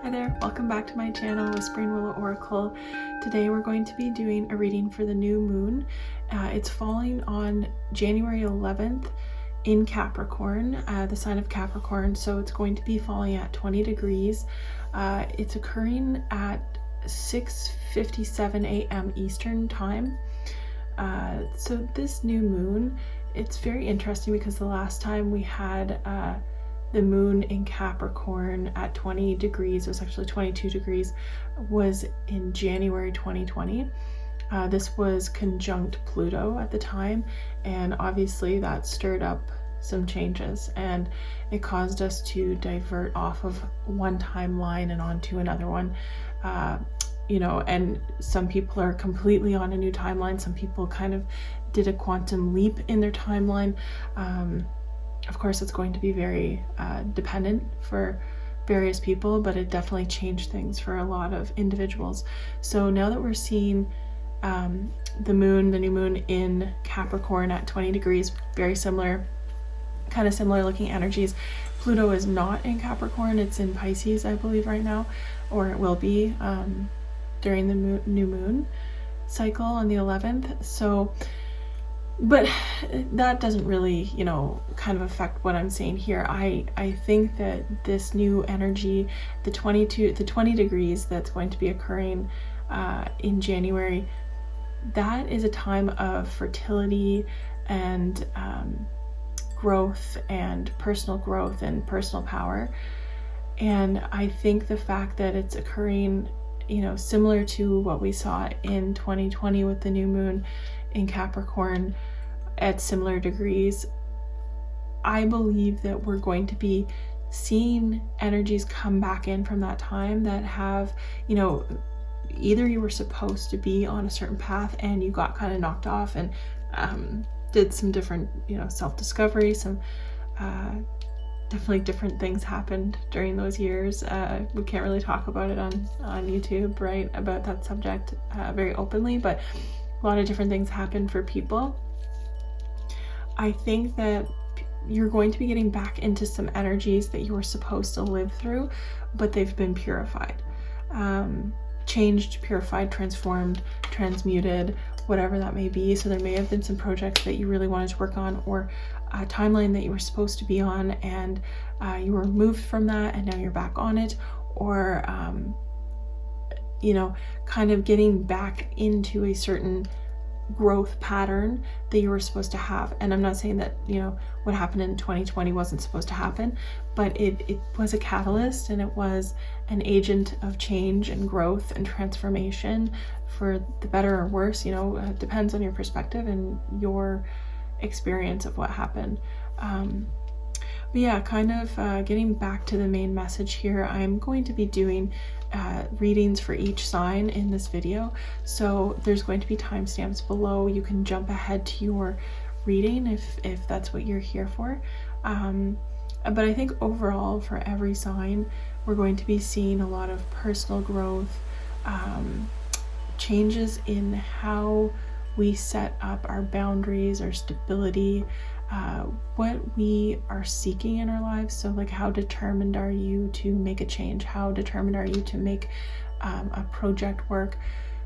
Hi there, welcome back to my channel, Whispering Willow Oracle. Today we're going to be doing a reading for the new moon. It's falling on January 11th in Capricorn, the sign of Capricorn, so it's going to be falling at 20 degrees. It's occurring at 6:57 a.m. Eastern time. So this new moon, it's very interesting because the last time we had the moon in Capricorn at 20 degrees, it was actually 22 degrees, was in January 2020. This was conjunct Pluto at the time, and obviously that stirred up some changes and it caused us to divert off of one timeline and onto another one. You know, and some people are completely on a new timeline. Some people kind of did a quantum leap in their timeline. Of course, it's going to be very dependent for various people, but it definitely changed things for a lot of individuals. So now that we're seeing the new moon in Capricorn at 20 degrees, very similar, kind of similar looking energies. Pluto is not in Capricorn, it's in Pisces, I believe, right now, or it will be during the new moon cycle on the 11th. So, but that doesn't really, you know, kind of affect what I'm saying here. I think that this new energy, the 20 degrees that's going to be occurring in January, that is a time of fertility and growth and personal power. And I think the fact that it's occurring, you know, similar to what we saw in 2020 with the new moon in Capricorn at similar degrees, I believe that we're going to be seeing energies come back in from that time that have, you know, either you were supposed to be on a certain path and you got kind of knocked off and did some different, you know, self-discovery, some definitely different things happened during those years. We can't really talk about it on YouTube, right, about that subject very openly, but a lot of different things happen for people. I think that you're going to be getting back into some energies that you were supposed to live through, but they've been purified, changed, purified, transformed, transmuted, whatever that may be. So there may have been some projects that you really wanted to work on, or a timeline that you were supposed to be on and you were moved from that and now you're back on it, or you know, kind of getting back into a certain growth pattern that you were supposed to have. And I'm not saying that, you know, what happened in 2020 wasn't supposed to happen, but it was a catalyst and it was an agent of change and growth and transformation for the better or worse. You know, it depends on your perspective and your experience of what happened. But yeah, kind of getting back to the main message here, I'm going to be doing readings for each sign in this video, so there's going to be timestamps below. You can jump ahead to your reading if that's what you're here for. But I think overall for every sign we're going to be seeing a lot of personal growth, changes in how we set up our boundaries, our stability, what we are seeking in our lives. So like, how determined are you to make a change? How determined are you to make a project work?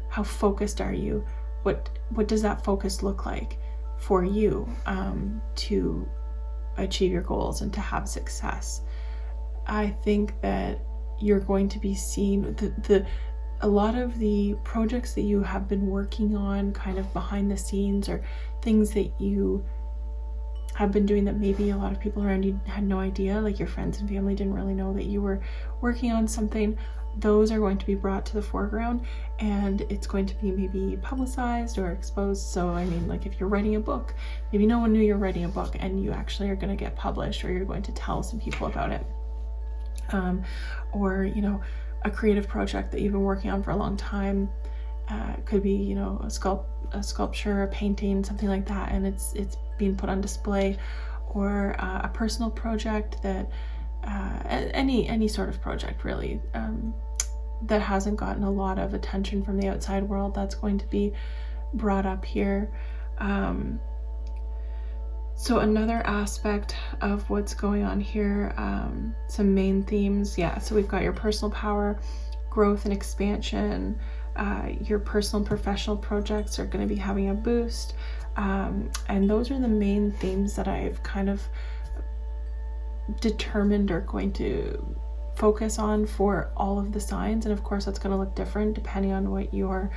How focused are you? What does that focus look like for you to achieve your goals and to have success? I think that you're going to be seeing a lot of the projects that you have been working on kind of behind the scenes, or things that you have been doing that maybe a lot of people around you had no idea, like your friends and family didn't really know that you were working on something. Those are going to be brought to the foreground and it's going to be maybe publicized or exposed. So I mean, like if you're writing a book, maybe no one knew you're writing a book and you actually are going to get published, or you're going to tell some people about it. Or, you know, a creative project that you've been working on for a long time. Could be, you know, a sculpture, a painting, something like that, and it's being put on display, or a personal project that any sort of project really that hasn't gotten a lot of attention from the outside world, that's going to be brought up here. So another aspect of what's going on here, some main themes. Yeah, so we've got your personal power, growth and expansion. Your personal and professional projects are going to be having a boost. And those are the main themes that I've kind of determined are going to focus on for all of the signs. And of course that's going to look different depending on what your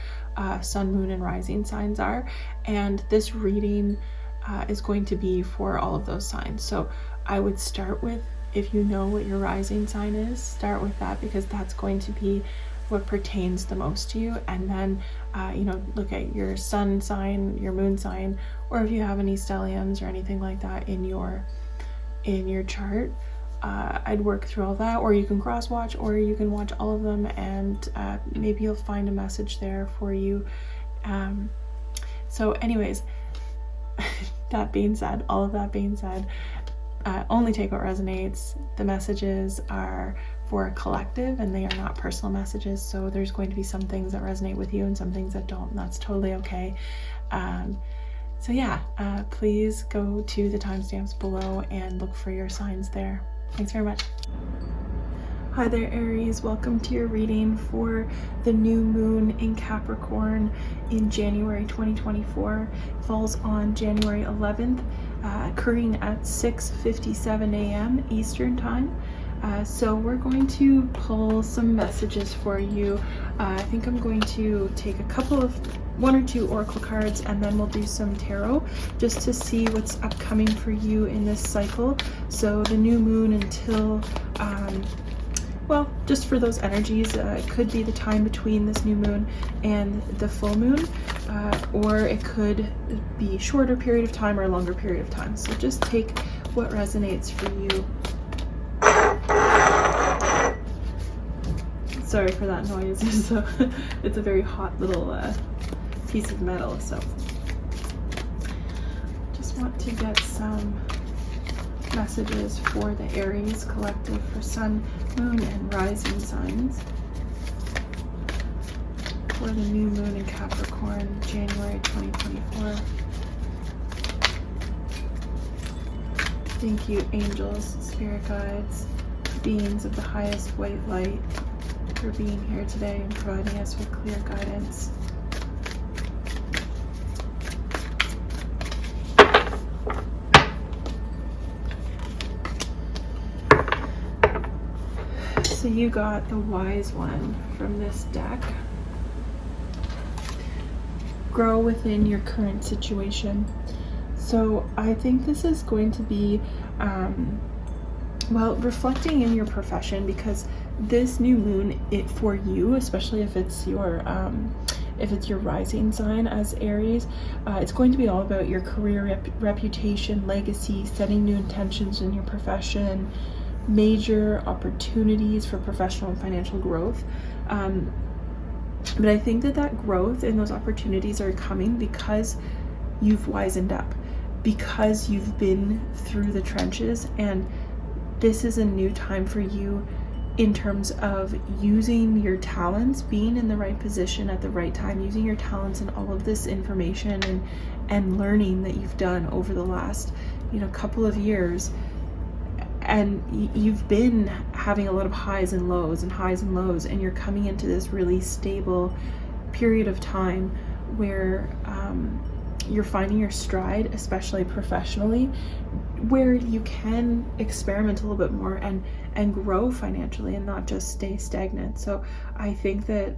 sun, moon, and rising signs are. And this reading is going to be for all of those signs. So I would start with, if you know what your rising sign is, start with that, because that's going to be what pertains the most to you. And then you know, look at your sun sign, your moon sign, or if you have any stelliums or anything like that in your chart. I'd work through all that, or you can cross watch, or you can watch all of them, and maybe you'll find a message there for you. So anyways, that being said, all of that being said, only take what resonates. The messages are for a collective and they are not personal messages, so there's going to be some things that resonate with you and some things that don't, and that's totally okay. So yeah, please go to the timestamps below and look for your signs there. Thanks very much. Hi there, Aries. Welcome to your reading for the new moon in Capricorn in January 2024. It falls on January 11th, occurring at 6:57 a.m. Eastern Time. So we're going to pull some messages for you. I think I'm going to take one or two oracle cards, and then we'll do some tarot just to see what's upcoming for you in this cycle. So the new moon until well, just for those energies, it could be the time between this new moon and the full moon, or it could be a shorter period of time or a longer period of time. So just take what resonates for you. Sorry for that noise. It's a very hot little piece of metal, so just want to get some messages for the Aries collective for sun, moon, and rising signs for the new moon in Capricorn, January 2024. Thank you, angels, spirit guides, beings of the highest white light, for being here today and providing us with clear guidance. So you got the wise one from this deck. Grow within your current situation. So I think this is going to be well, reflecting in your profession, because this new moon, for you, especially if it's your rising sign as Aries, it's going to be all about your career, reputation, legacy, setting new intentions in your profession, major opportunities for professional and financial growth. But I think that growth and those opportunities are coming because you've wisened up, because you've been through the trenches, and this is a new time for you in terms of using your talents, being in the right position at the right time, using your talents and all of this information and learning that you've done over the last, couple of years. And you've been having a lot of highs and lows, and you're coming into this really stable period of time where you're finding your stride, especially professionally, where you can experiment a little bit more and grow financially and not just stay stagnant. So I think that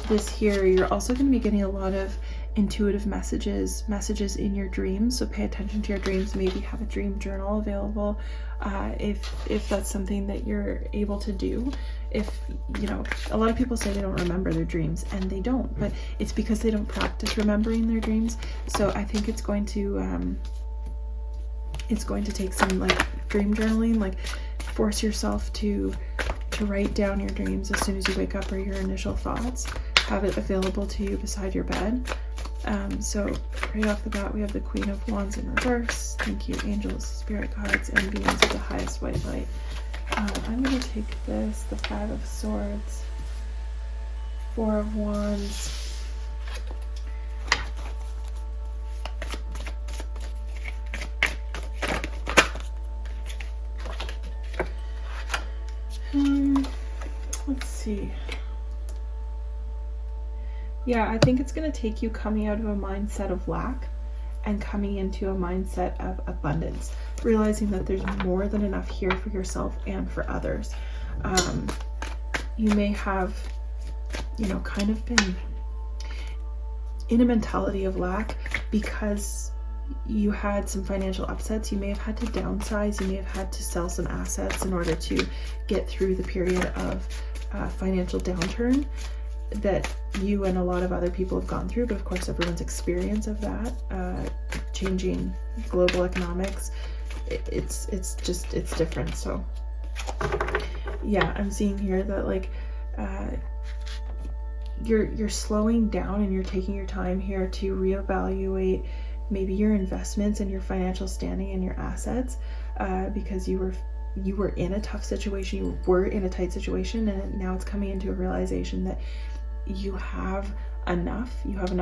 this here, you're also going to be getting a lot of intuitive messages in your dreams. So pay attention to your dreams. Maybe have a dream journal available if that's something that you're able to do. If a lot of people say they don't remember their dreams, and they don't, but it's because they don't practice remembering their dreams. So I think it's going to take some dream journaling, force yourself to write down your dreams as soon as you wake up, or your initial thoughts. Have it available to you beside your bed. So right off the bat, we have the Queen of Wands in reverse. Thank you, angels, spirit guides, and beings of the highest white light. I'm going to take this, the Five of Swords, Four of Wands, Let's see. Yeah, I think it's going to take you coming out of a mindset of lack and coming into a mindset of abundance, realizing that there's more than enough here for yourself and for others. You may have, you know, kind of been in a mentality of lack because you had some financial upsets. You may have had to downsize. You may have had to sell some assets in order to get through the period of financial downturn that you and a lot of other people have gone through. But of course, everyone's experience of that, changing global economics, it's different. So yeah, I'm seeing here that like you're slowing down and you're taking your time here to reevaluate maybe your investments and your financial standing and your assets, because you were in a tough situation, you were in a tight situation, and now it's coming into a realization that you have enough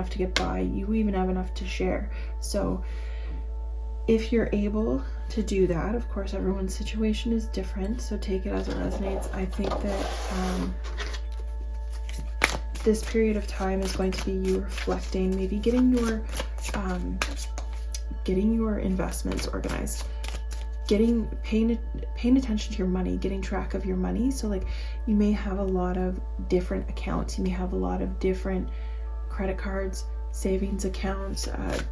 to get by, you even have enough to share. So if you're able to do that, of course everyone's situation is different, so take it as it resonates. I think that this period of time is going to be you reflecting, maybe getting your investments organized, paying attention to your money, getting track of your money. So like you may have a lot of different accounts, you may have a lot of different credit cards, savings accounts,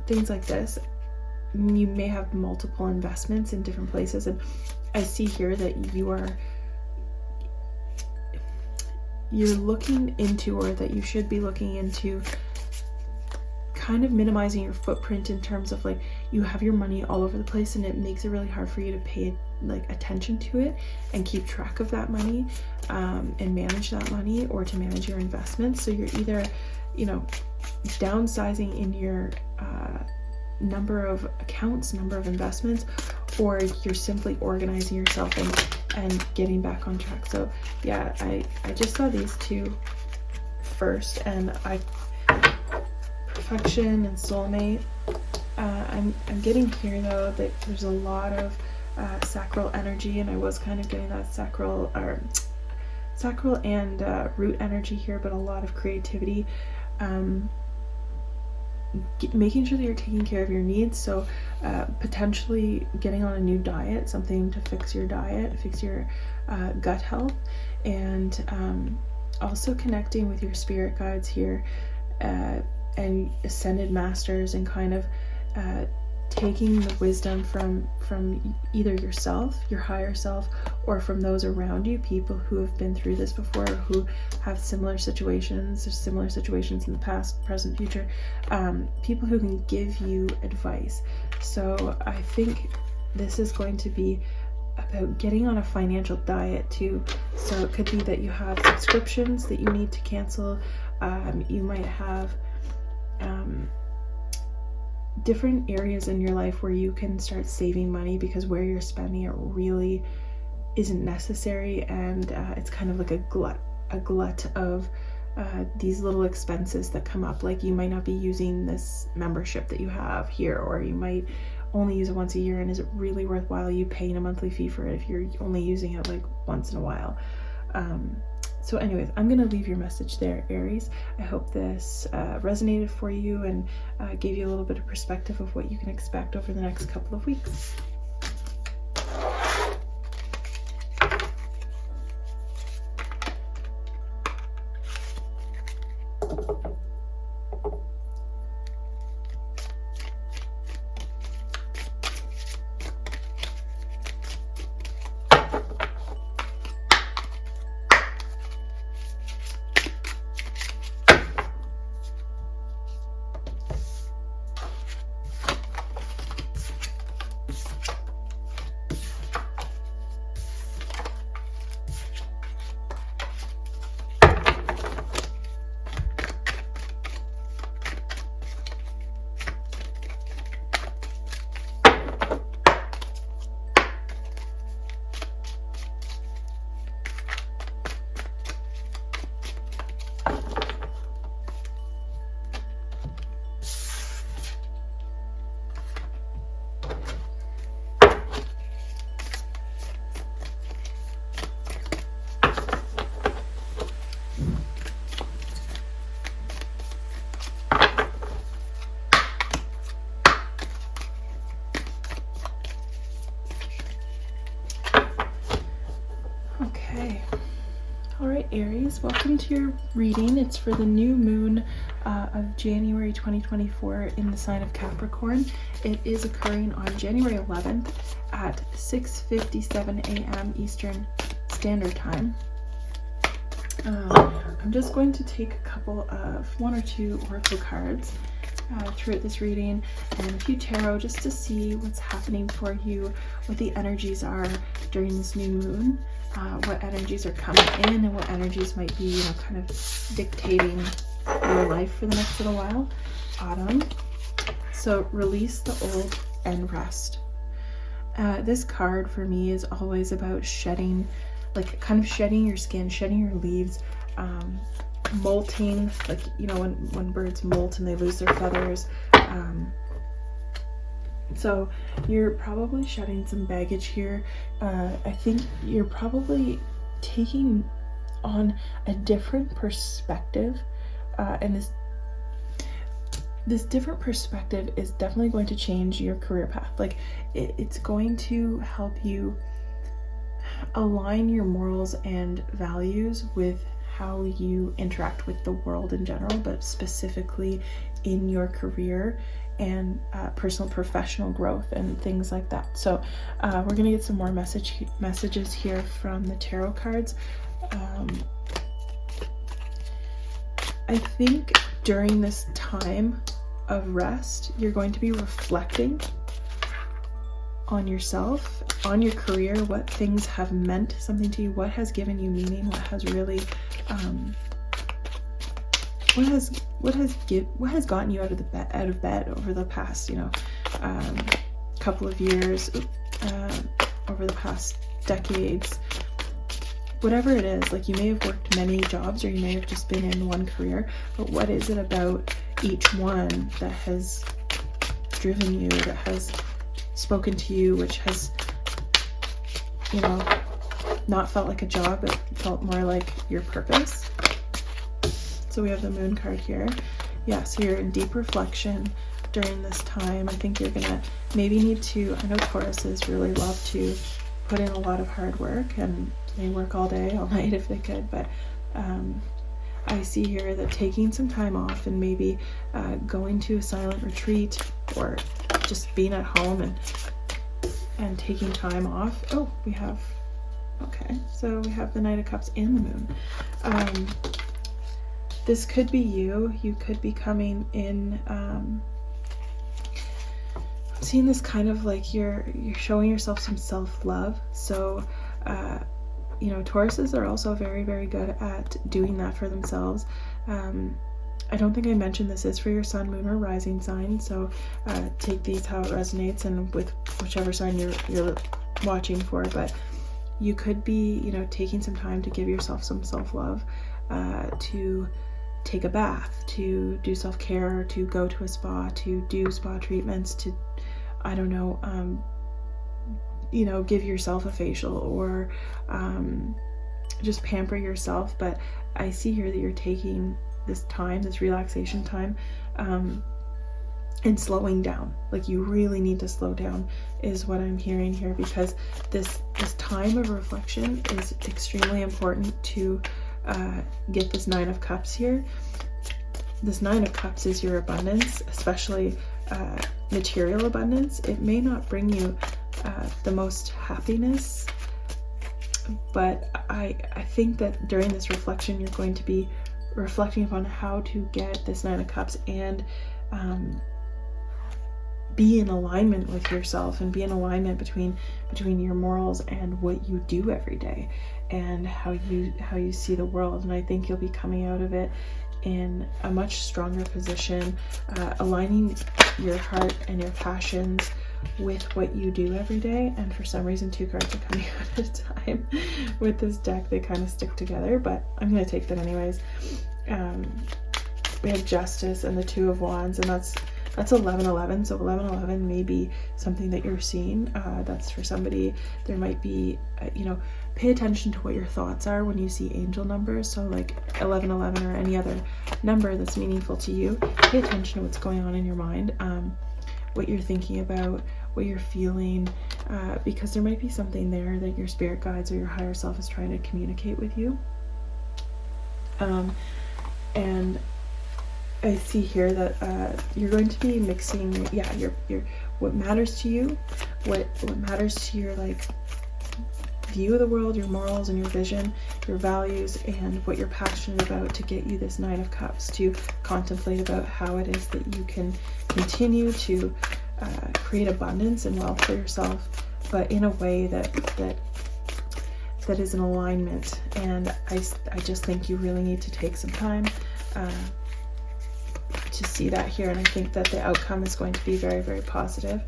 things like this. You may have multiple investments in different places, and I see here that you're looking into, or that you should be looking into, kind of minimizing your footprint in terms of like you have your money all over the place, and it makes it really hard for you to pay like attention to it and keep track of that money, and manage that money, or to manage your investments. So you're either, you know, downsizing in your number of accounts, number of investments, or you're simply organizing yourself and getting back on track. So yeah, I just saw these two first, and perfection and soulmate. I'm getting here though that there's a lot of sacral energy, and I was kind of getting that sacral and root energy here, but a lot of creativity. Making sure that you're taking care of your needs, so potentially getting on a new diet, something to fix your diet, fix your gut health, and also connecting with your spirit guides here, and ascended masters, and kind of taking the wisdom from either yourself, your higher self, or from those around you, people who have been through this before, who have similar situations in the past, present, future, people who can give you advice. So I think this is going to be about getting on a financial diet too. So it could be that you have subscriptions that you need to cancel. You might have different areas in your life where you can start saving money, because where you're spending it really isn't necessary, and it's kind of like a glut of these little expenses that come up. Like you might not be using this membership that you have here, or you might only use it once a year, and is it really worthwhile you paying a monthly fee for it if you're only using it like once in a while? So anyways, I'm going to leave your message there, Aries. I hope this resonated for you and gave you a little bit of perspective of what you can expect over the next couple of weeks. Alright, Aries, welcome to your reading. It's for the new moon of January 2024 in the sign of Capricorn. It is occurring on January 11th at 6:57 a.m. Eastern Standard Time. I'm just going to take a couple of one or two oracle cards throughout this reading and a few tarot just to see what's happening for you, what the energies are during this new moon, what energies are coming in and what energies might be, you know, kind of dictating your life for the next little while. Autumn. So release the old and rest. This card for me is always about shedding, like kind of shedding your skin, shedding your leaves, molting, like, you know, when birds molt and they lose their feathers. So you're probably shedding some baggage here. I think you're probably taking on a different perspective, and this different perspective is definitely going to change your career path. Like it's going to help you align your morals and values with how you interact with the world in general, but specifically in your career and personal professional growth and things like that. So we're gonna get some more messages here from the tarot cards. I think during this time of rest, you're going to be reflecting on yourself, on your career, what things have meant something to you, what has given you meaning, what has really what has gotten you out of bed over the past, you know, couple of years, over the past decades, whatever it is. Like, you may have worked many jobs or you may have just been in one career, but what is it about each one that has driven you, that has spoken to you, which has, you know, not felt like a job, but felt more like your purpose? So we have the moon card here. Yeah, so you're in deep reflection during this time. I think you're gonna maybe need to, I know Tauruses really love to put in a lot of hard work and they work all day, all night if they could, but I see here that taking some time off and maybe going to a silent retreat or just being at home and taking time off. Oh, we have, okay, so we have the Knight of Cups and the Moon. This could be you. You could be coming in, I'm seeing this kind of like you're showing yourself some self-love. So you know, Tauruses are also very, very good at doing that for themselves. I don't think I mentioned this is for your sun, moon, or rising sign, so take these how it resonates and with whichever sign you're watching for. But you could be, you know, taking some time to give yourself some self-love, to take a bath, to do self-care, to go to a spa, to do spa treatments, to, I don't know, you know, give yourself a facial or just pamper yourself. But I see here that you're taking this time, this relaxation time, and slowing down. Like, you really need to slow down is what I'm hearing here, because this time of reflection is extremely important to get this Nine of Cups here. This Nine of Cups is your abundance, especially material abundance. It may not bring you the most happiness, but I think that during this reflection you're going to be reflecting upon how to get this Nine of Cups and be in alignment with yourself and be in alignment between your morals and what you do every day and how you see the world. And I think you'll be coming out of it in a much stronger position, aligning your heart and your passions with what you do every day. And for some reason 2 cards are coming out at a time with this deck. They kind of stick together, but I'm going to take that anyways. We have Justice and the 2 of Wands, and that's 1111. So 1111 may be something that you're seeing. That's for somebody. There might be, you know, pay attention to what your thoughts are when you see angel numbers. So like 1111 or any other number that's meaningful to you, pay attention to what's going on in your mind, what you're thinking about, what you're feeling, because there might be something there that your spirit guides or your higher self is trying to communicate with you. And I see here that you're going to be mixing, your what matters to you, what matters to your like view of the world, your morals and your vision, your values, and what you're passionate about to get you this Nine of Cups to contemplate about how it is that you can continue to create abundance and wealth for yourself, but in a way that is in alignment. And I just think you really need to take some time to see that here, and I think that the outcome is going to be very, very positive.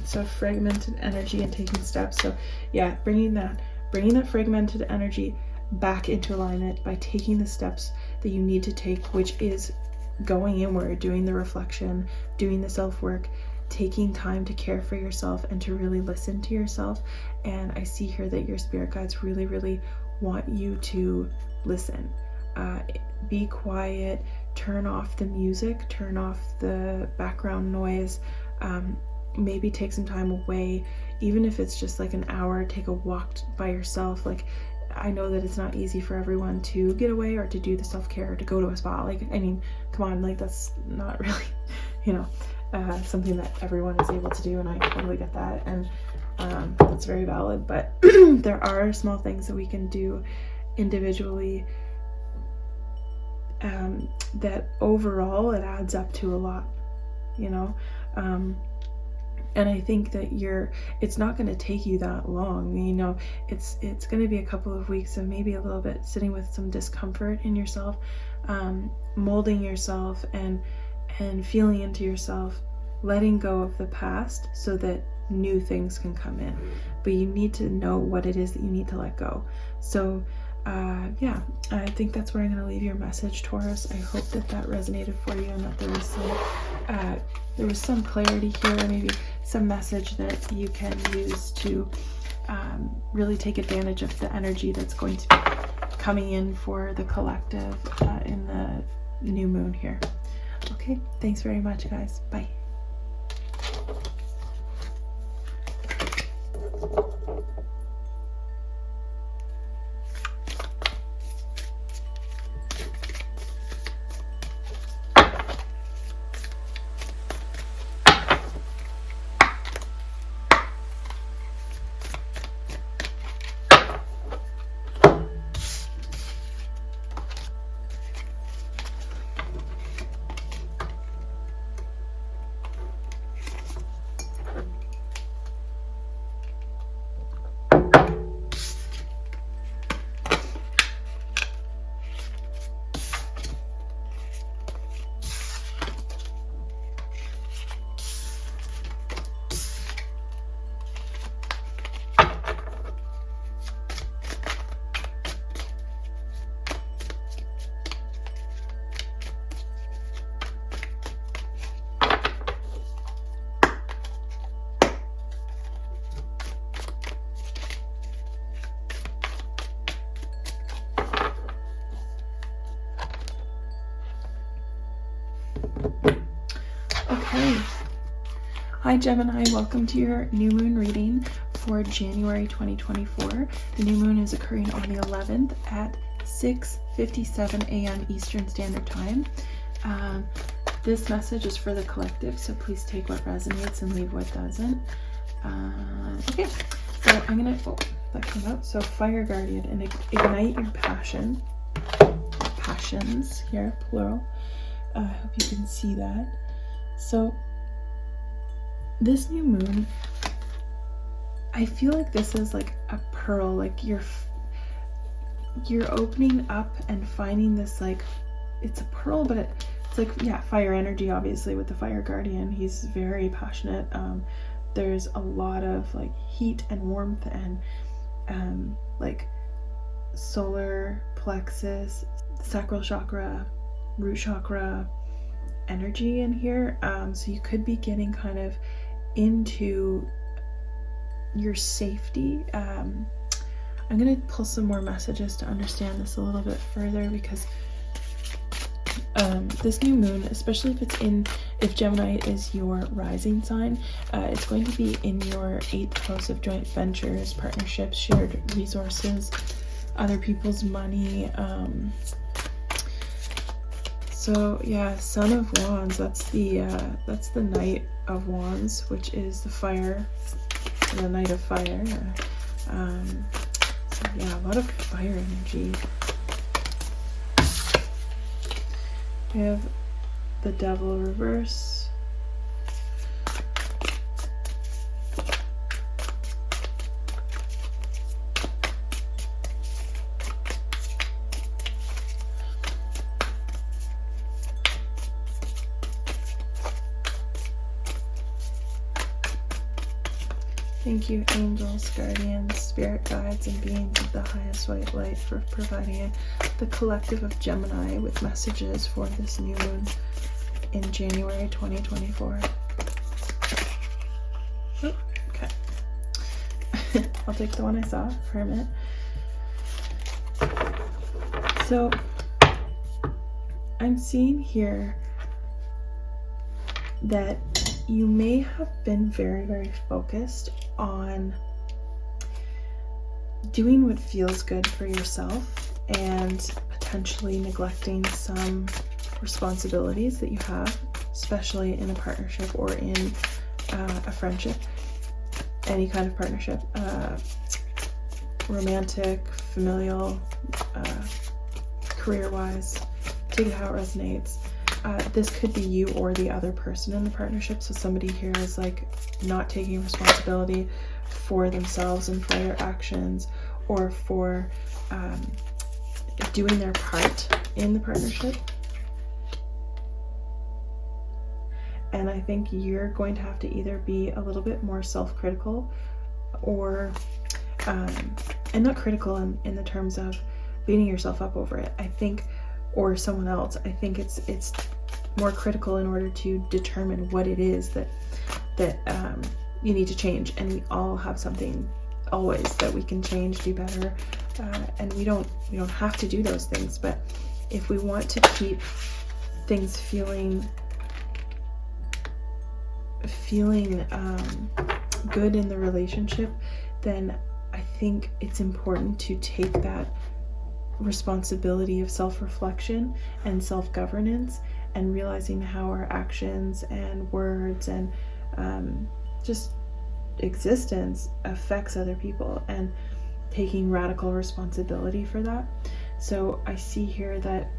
So fragmented energy and taking steps. So yeah, bringing that fragmented energy back into alignment by taking the steps that you need to take, which is going inward, doing the reflection, doing the self-work, taking time to care for yourself and to really listen to yourself. And I see here that your spirit guides really, really want you to listen. Be quiet, turn off the music, turn off the background noise, maybe take some time away, even if it's just like an hour, take a walk by yourself. Like, I know that it's not easy for everyone to get away or to do the self-care or to go to a spa. Like, I mean, come on, like that's not really, something that everyone is able to do, and I totally get that, and that's very valid. But there are small things that we can do individually that overall it adds up to a lot, and I think that it's not going to take you that long. It's going to be a couple of weeks of maybe a little bit sitting with some discomfort in yourself, molding yourself and feeling into yourself, letting go of the past so that new things can come in. But you need to know what it is that you need to let go. So I think that's where I'm going to leave your message, Taurus. I hope that resonated for you, and that there was some clarity here, maybe some message that you can use to really take advantage of the energy that's going to be coming in for the collective in the new moon here. Okay, thanks very much, guys. Bye. Okay. Hi Gemini, welcome to your new moon reading for January 2024. The new moon is occurring on the 11th at 6:57 a.m. Eastern Standard Time. This message is for the collective, so please take what resonates and leave what doesn't. Okay, so I'm gonna, that came out. So Fire Guardian, and ignite your passions here, plural. I hope you can see that. So this new moon, I feel like this is like a pearl, like you're opening up and finding this, like, it's a pearl, but it's like, yeah, fire energy, obviously, with the Fire Guardian. He's very passionate. There's a lot of like heat and warmth and like solar plexus, sacral chakra, root chakra energy in here. So you could be getting kind of into your safety. I'm going to pull some more messages to understand this a little bit further, because this new moon, especially if it's in if Gemini is your rising sign, it's going to be in your 8th house of joint ventures, partnerships, shared resources, other people's money. So yeah, Son of Wands, that's the Knight of Wands, which is the fire, the Knight of Fire. So yeah, a lot of fire energy. We have the Devil reverse. Thank you, angels, guardians, spirit guides, and beings of the highest white light for providing the collective of Gemini with messages for this new moon in January 2024. Oh, okay. I'll take the one I saw for a minute. So, I'm seeing here that you may have been very, very focused on doing what feels good for yourself and potentially neglecting some responsibilities that you have, especially in a partnership or in a friendship, any kind of partnership, romantic, familial, career-wise, take it how it resonates. This could be you or the other person in the partnership. So somebody here is like not taking responsibility for themselves and for their actions, or for doing their part in the partnership. And I think you're going to have to either be a little bit more self-critical, or and not critical in the terms of beating yourself up over it, I think, or someone else. I think it's more critical in order to determine what it is that you need to change. And we all have something always that we can change, do better, and we don't have to do those things. But if we want to keep things feeling good in the relationship, then I think it's important to take that responsibility of self-reflection and self-governance, and realizing how our actions and words and just existence affects other people, and taking radical responsibility for that. So I see here that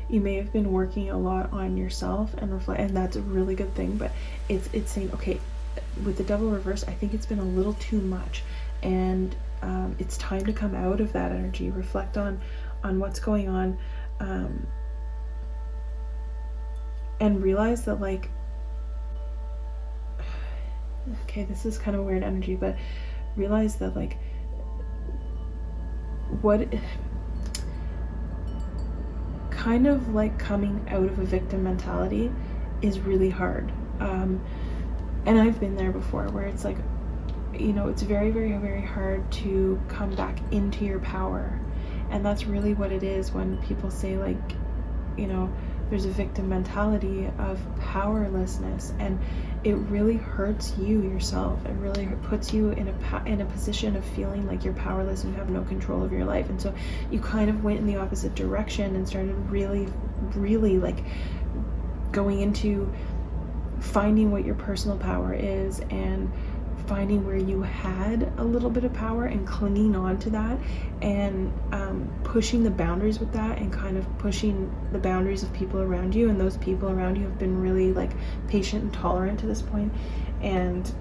you may have been working a lot on yourself and reflect, and that's a really good thing, but it's saying, okay, with the Devil reverse, I think it's been a little too much, and it's time to come out of that energy, reflect on what's going on, and realize that, like, okay, this is kind of weird energy, but realize that, like, what kind of like coming out of a victim mentality is really hard, and I've been there before, where it's like, you know, it's very, very, very hard to come back into your power. And that's really what it is when people say, like, you know, there's a victim mentality of powerlessness, and it really hurts you yourself. It really puts you in a position of feeling like you're powerless and you have no control of your life. And so you kind of went in the opposite direction and started really, really like going into finding what your personal power is, and finding where you had a little bit of power and clinging on to that, and pushing the boundaries with that, and kind of pushing the boundaries of people around you. And those people around you have been really like patient and tolerant to this point. And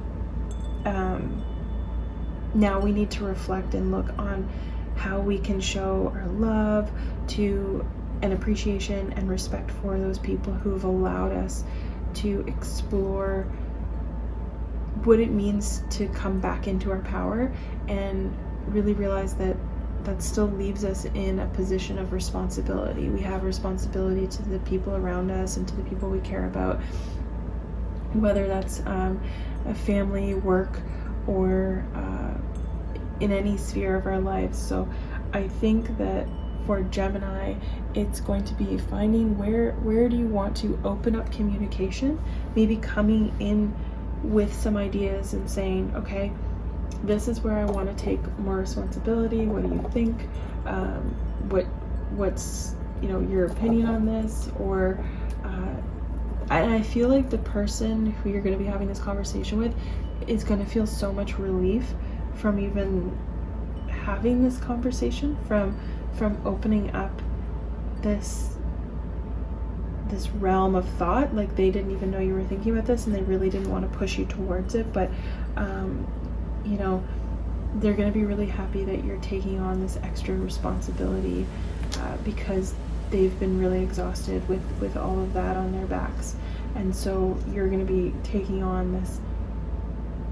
now we need to reflect and look on how we can show our love to and appreciation and respect for those people who have allowed us to explore what it means to come back into our power, and really realize that that still leaves us in a position of responsibility. We have responsibility to the people around us and to the people we care about, whether that's a family, work, or in any sphere of our lives. So I think that for Gemini, it's going to be finding where do you want to open up communication, maybe coming in with some ideas and saying, okay, this is where I want to take more responsibility. What do you think? What's your opinion on this? Or and I feel like the person who you're going to be having this conversation with is going to feel so much relief from even having this conversation, from opening up this realm of thought. Like, they didn't even know you were thinking about this, and they really didn't want to push you towards it, but they're going to be really happy that you're taking on this extra responsibility, because they've been really exhausted with all of that on their backs. And so you're going to be taking on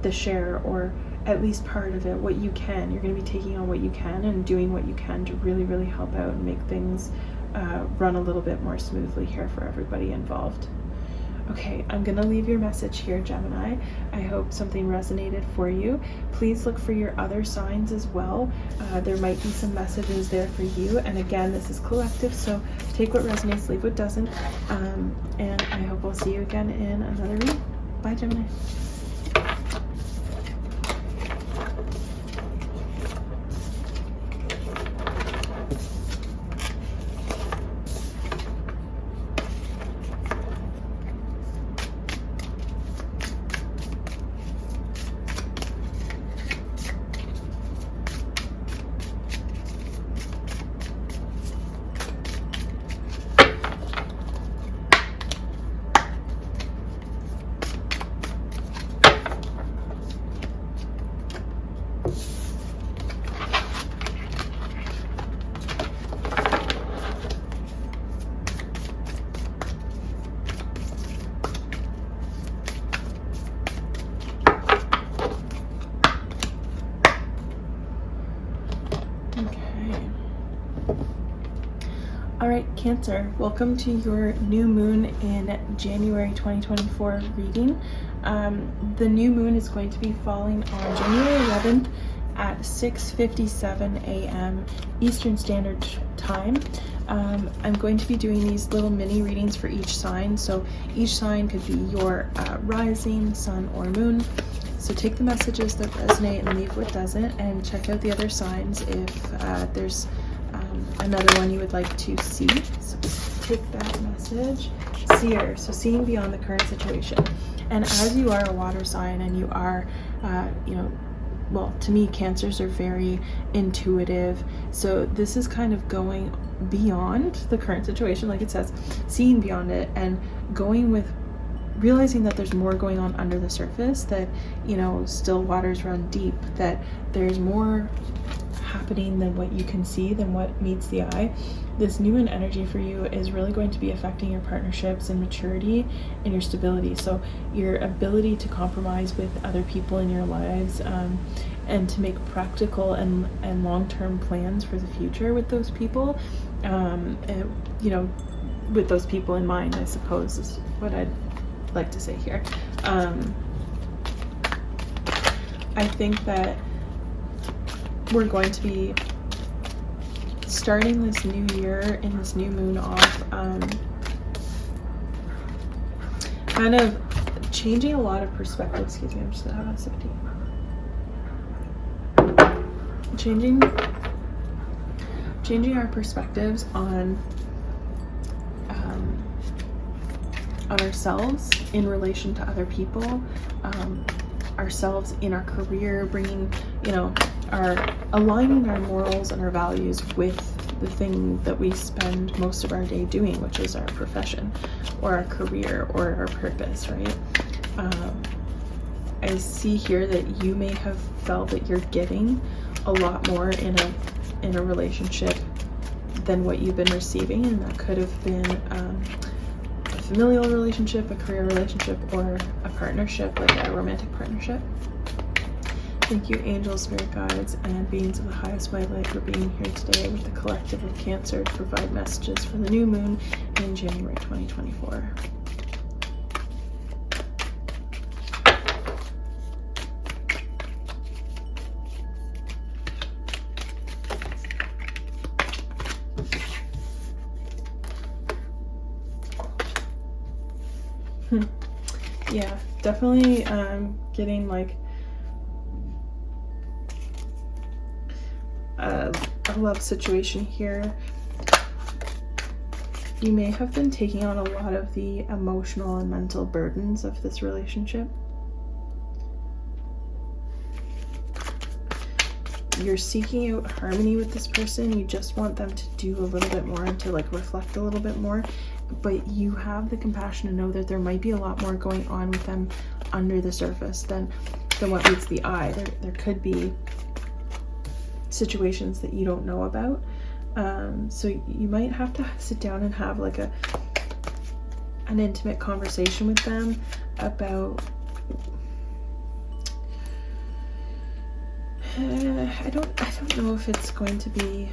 the share, or at least part of it, what you can. You're going to be taking on what you can and doing what you can to really, really help out and make things run a little bit more smoothly here for everybody involved. Okay, I'm going to leave your message here, Gemini. I hope something resonated for you. Please look for your other signs as well. There might be some messages there for you. And again, this is collective, so take what resonates, leave what doesn't. And I hope I'll see you again in another read. Bye, Gemini. Alright, Cancer, welcome to your new moon in January 2024 reading. The new moon is going to be falling on January 11th at 6:57 a.m. Eastern Standard Time. I'm going to be doing these little mini readings for each sign, so each sign could be your rising, sun, or moon. So take the messages that resonate and leave what doesn't, and check out the other signs if there's another one you would like to see. So take that message. Seer, so seeing beyond the current situation. And as you are a water sign and you are, well, to me, Cancers are very intuitive. So this is kind of going beyond the current situation, like it says, seeing beyond it and going with realizing that there's more going on under the surface, that, still waters run deep, that there's more happening than what you can see, than what meets the eye. This new moon energy for you is really going to be affecting your partnerships and maturity and your stability. So your ability to compromise with other people in your lives, and to make practical and long-term plans for the future with those people, with those people in mind, I suppose is what I'd like to say here. I think that we're going to be starting this new year in this new moon off kind of changing a lot of perspectives. Excuse me, I'm just gonna have a sip of tea. Changing our perspectives on ourselves in relation to other people, ourselves in our career, bringing, aligning our morals and our values with the thing that we spend most of our day doing, which is our profession or our career or our purpose, right? I see here that you may have felt that you're giving a lot more in a relationship than what you've been receiving, and that could have been a familial relationship, a career relationship, or a partnership, like a romantic partnership. Thank you, angels, spirit guides, and beings of the highest white light, for being here today with the collective of Cancer to provide messages for the new moon in January 2024. Yeah, definitely getting like a love situation here. You may have been taking on a lot of the emotional and mental burdens of this relationship. You're seeking out harmony with this person. You just want them to do a little bit more and to like reflect a little bit more, but you have the compassion to know that there might be a lot more going on with them under the surface than what meets the eye. There could be situations that you don't know about. So you might have to sit down and have like an intimate conversation with them about I don't know if it's going to be,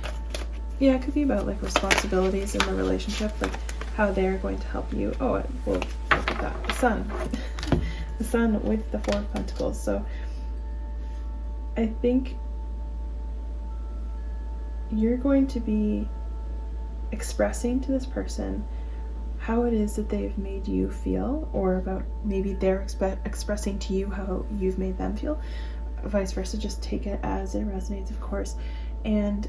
yeah, it could be about like responsibilities in the relationship, like how they're going to help you. Oh, well, look at that, the sun. The sun with the Four of Pentacles. So I think you're going to be expressing to this person how it is that they've made you feel, or about maybe they're expressing to you how you've made them feel. Vice versa, just take it as it resonates, of course. And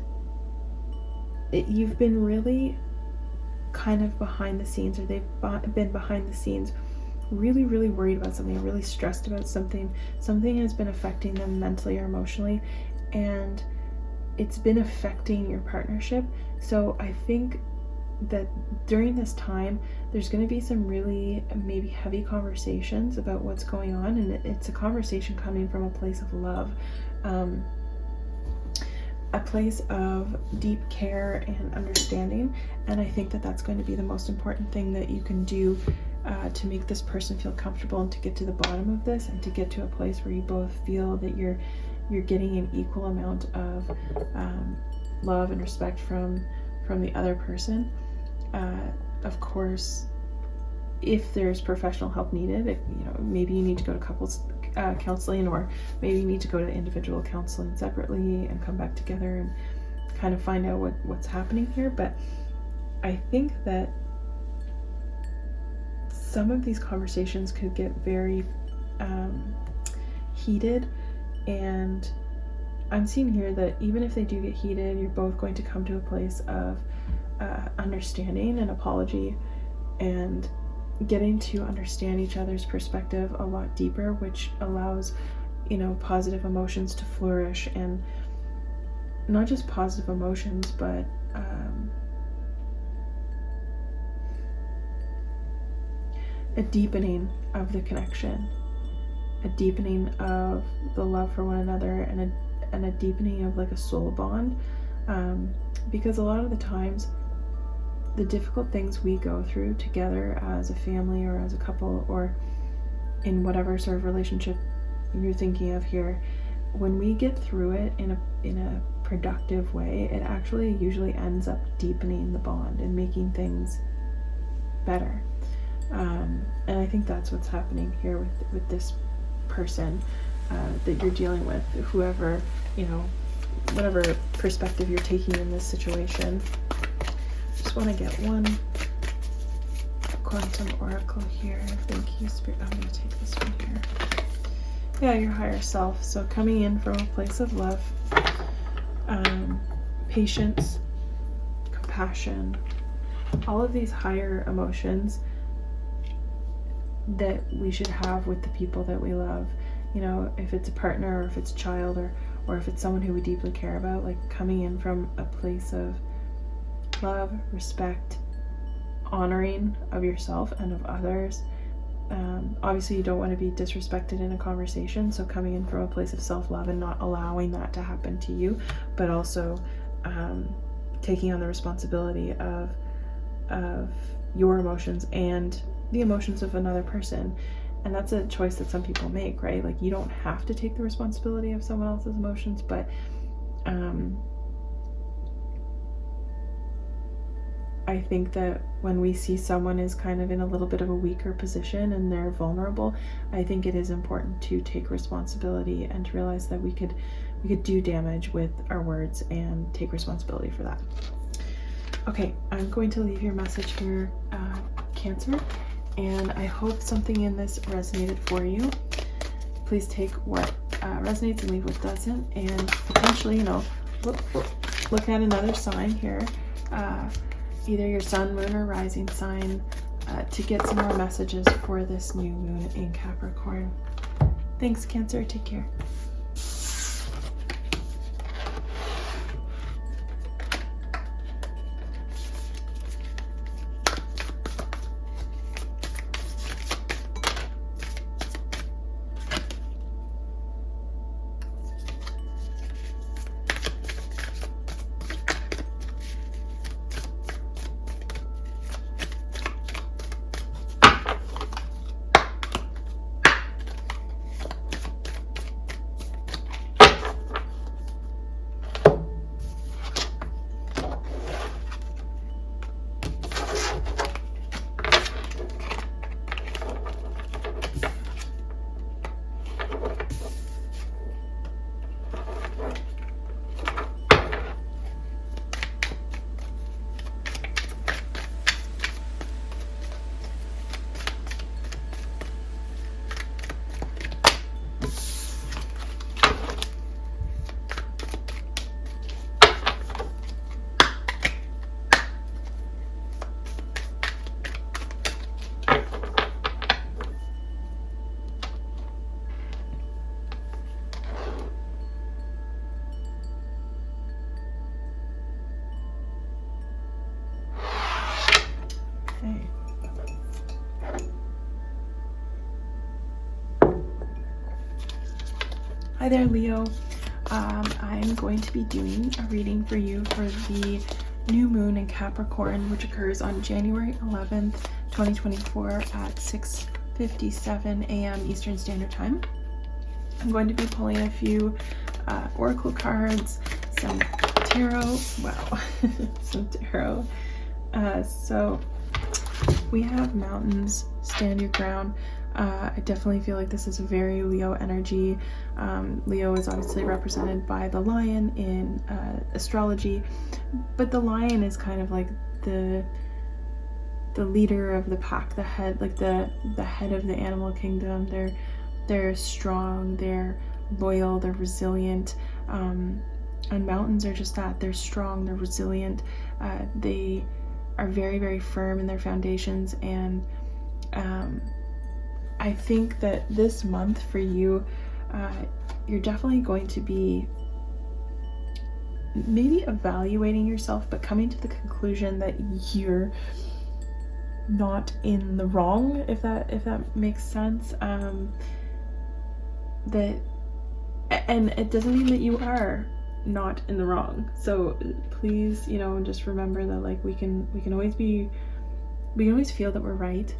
you've been really kind of behind the scenes, or they've been behind the scenes, really, really worried about something, really stressed about something. Something has been affecting them mentally or emotionally, and it's been affecting your partnership. So I think that during this time, there's going to be some really maybe heavy conversations about what's going on, and it's a conversation coming from a place of love, a place of deep care and understanding. And I think that that's going to be the most important thing that you can do to make this person feel comfortable, and to get to the bottom of this, and to get to a place where you both feel that you're getting an equal amount of love and respect from the other person. Of course, if there's professional help needed, maybe you need to go to couples counseling, or maybe you need to go to individual counseling separately and come back together and kind of find out what's happening here. But I think that some of these conversations could get very heated, and I'm seeing here that even if they do get heated, you're both going to come to a place of understanding and apology, and getting to understand each other's perspective a lot deeper, which allows positive emotions to flourish. And not just positive emotions, but a deepening of the connection, a deepening of the love for one another, and a deepening of like a soul bond, because a lot of the times the difficult things we go through together as a family, or as a couple, or in whatever sort of relationship you're thinking of here, when we get through it in a productive way, it actually usually ends up deepening the bond and making things better. And I think that's what's happening here with this person that you're dealing with, whoever, whatever perspective you're taking in this situation. Just want to get one quantum oracle here. Thank you, Spirit. I'm going to take this one here. Yeah, your higher self. So coming in from a place of love, patience, compassion, all of these higher emotions that we should have with the people that we love. If it's a partner, or if it's a child, or if it's someone who we deeply care about, like coming in from a place of love, respect, honoring of yourself and of others. Obviously you don't want to be disrespected in a conversation, so coming in from a place of self-love and not allowing that to happen to you, but also taking on the responsibility of your emotions and the emotions of another person. And that's a choice that some people make, right? Like, you don't have to take the responsibility of someone else's emotions, but I think that when we see someone is kind of in a little bit of a weaker position and they're vulnerable, I think it is important to take responsibility and to realize that we could do damage with our words, and take responsibility for that. Okay, I'm going to leave your message here, Cancer, and I hope something in this resonated for you. Please take what resonates and leave what doesn't, and potentially, you know, look at another sign here, either your sun, moon, or rising sign, to get some more messages for this new moon in Capricorn. Thanks, Cancer. Take care. Hi there, Leo. I'm going to be doing a reading for you for the new moon in Capricorn, which occurs on January 11th, 2024 at 6:57 a.m. Eastern Standard Time. I'm going to be pulling a few oracle cards, some tarot, wow, some tarot. So we have mountains, stand your ground. I definitely feel like this is a very Leo energy. Leo is obviously represented by the lion in astrology, but the lion is kind of like the leader of the pack, the head, like the head of the animal kingdom. They're strong, they're loyal, they're resilient, and mountains are just that. They're strong, they're resilient, they are very, very firm in their foundations, and I think that this month for you, you're definitely going to be maybe evaluating yourself, but coming to the conclusion that you're not in the wrong, if that makes sense. That, and it doesn't mean that you are not in the wrong. So please, you know, just remember that, like, we can always feel that we're right.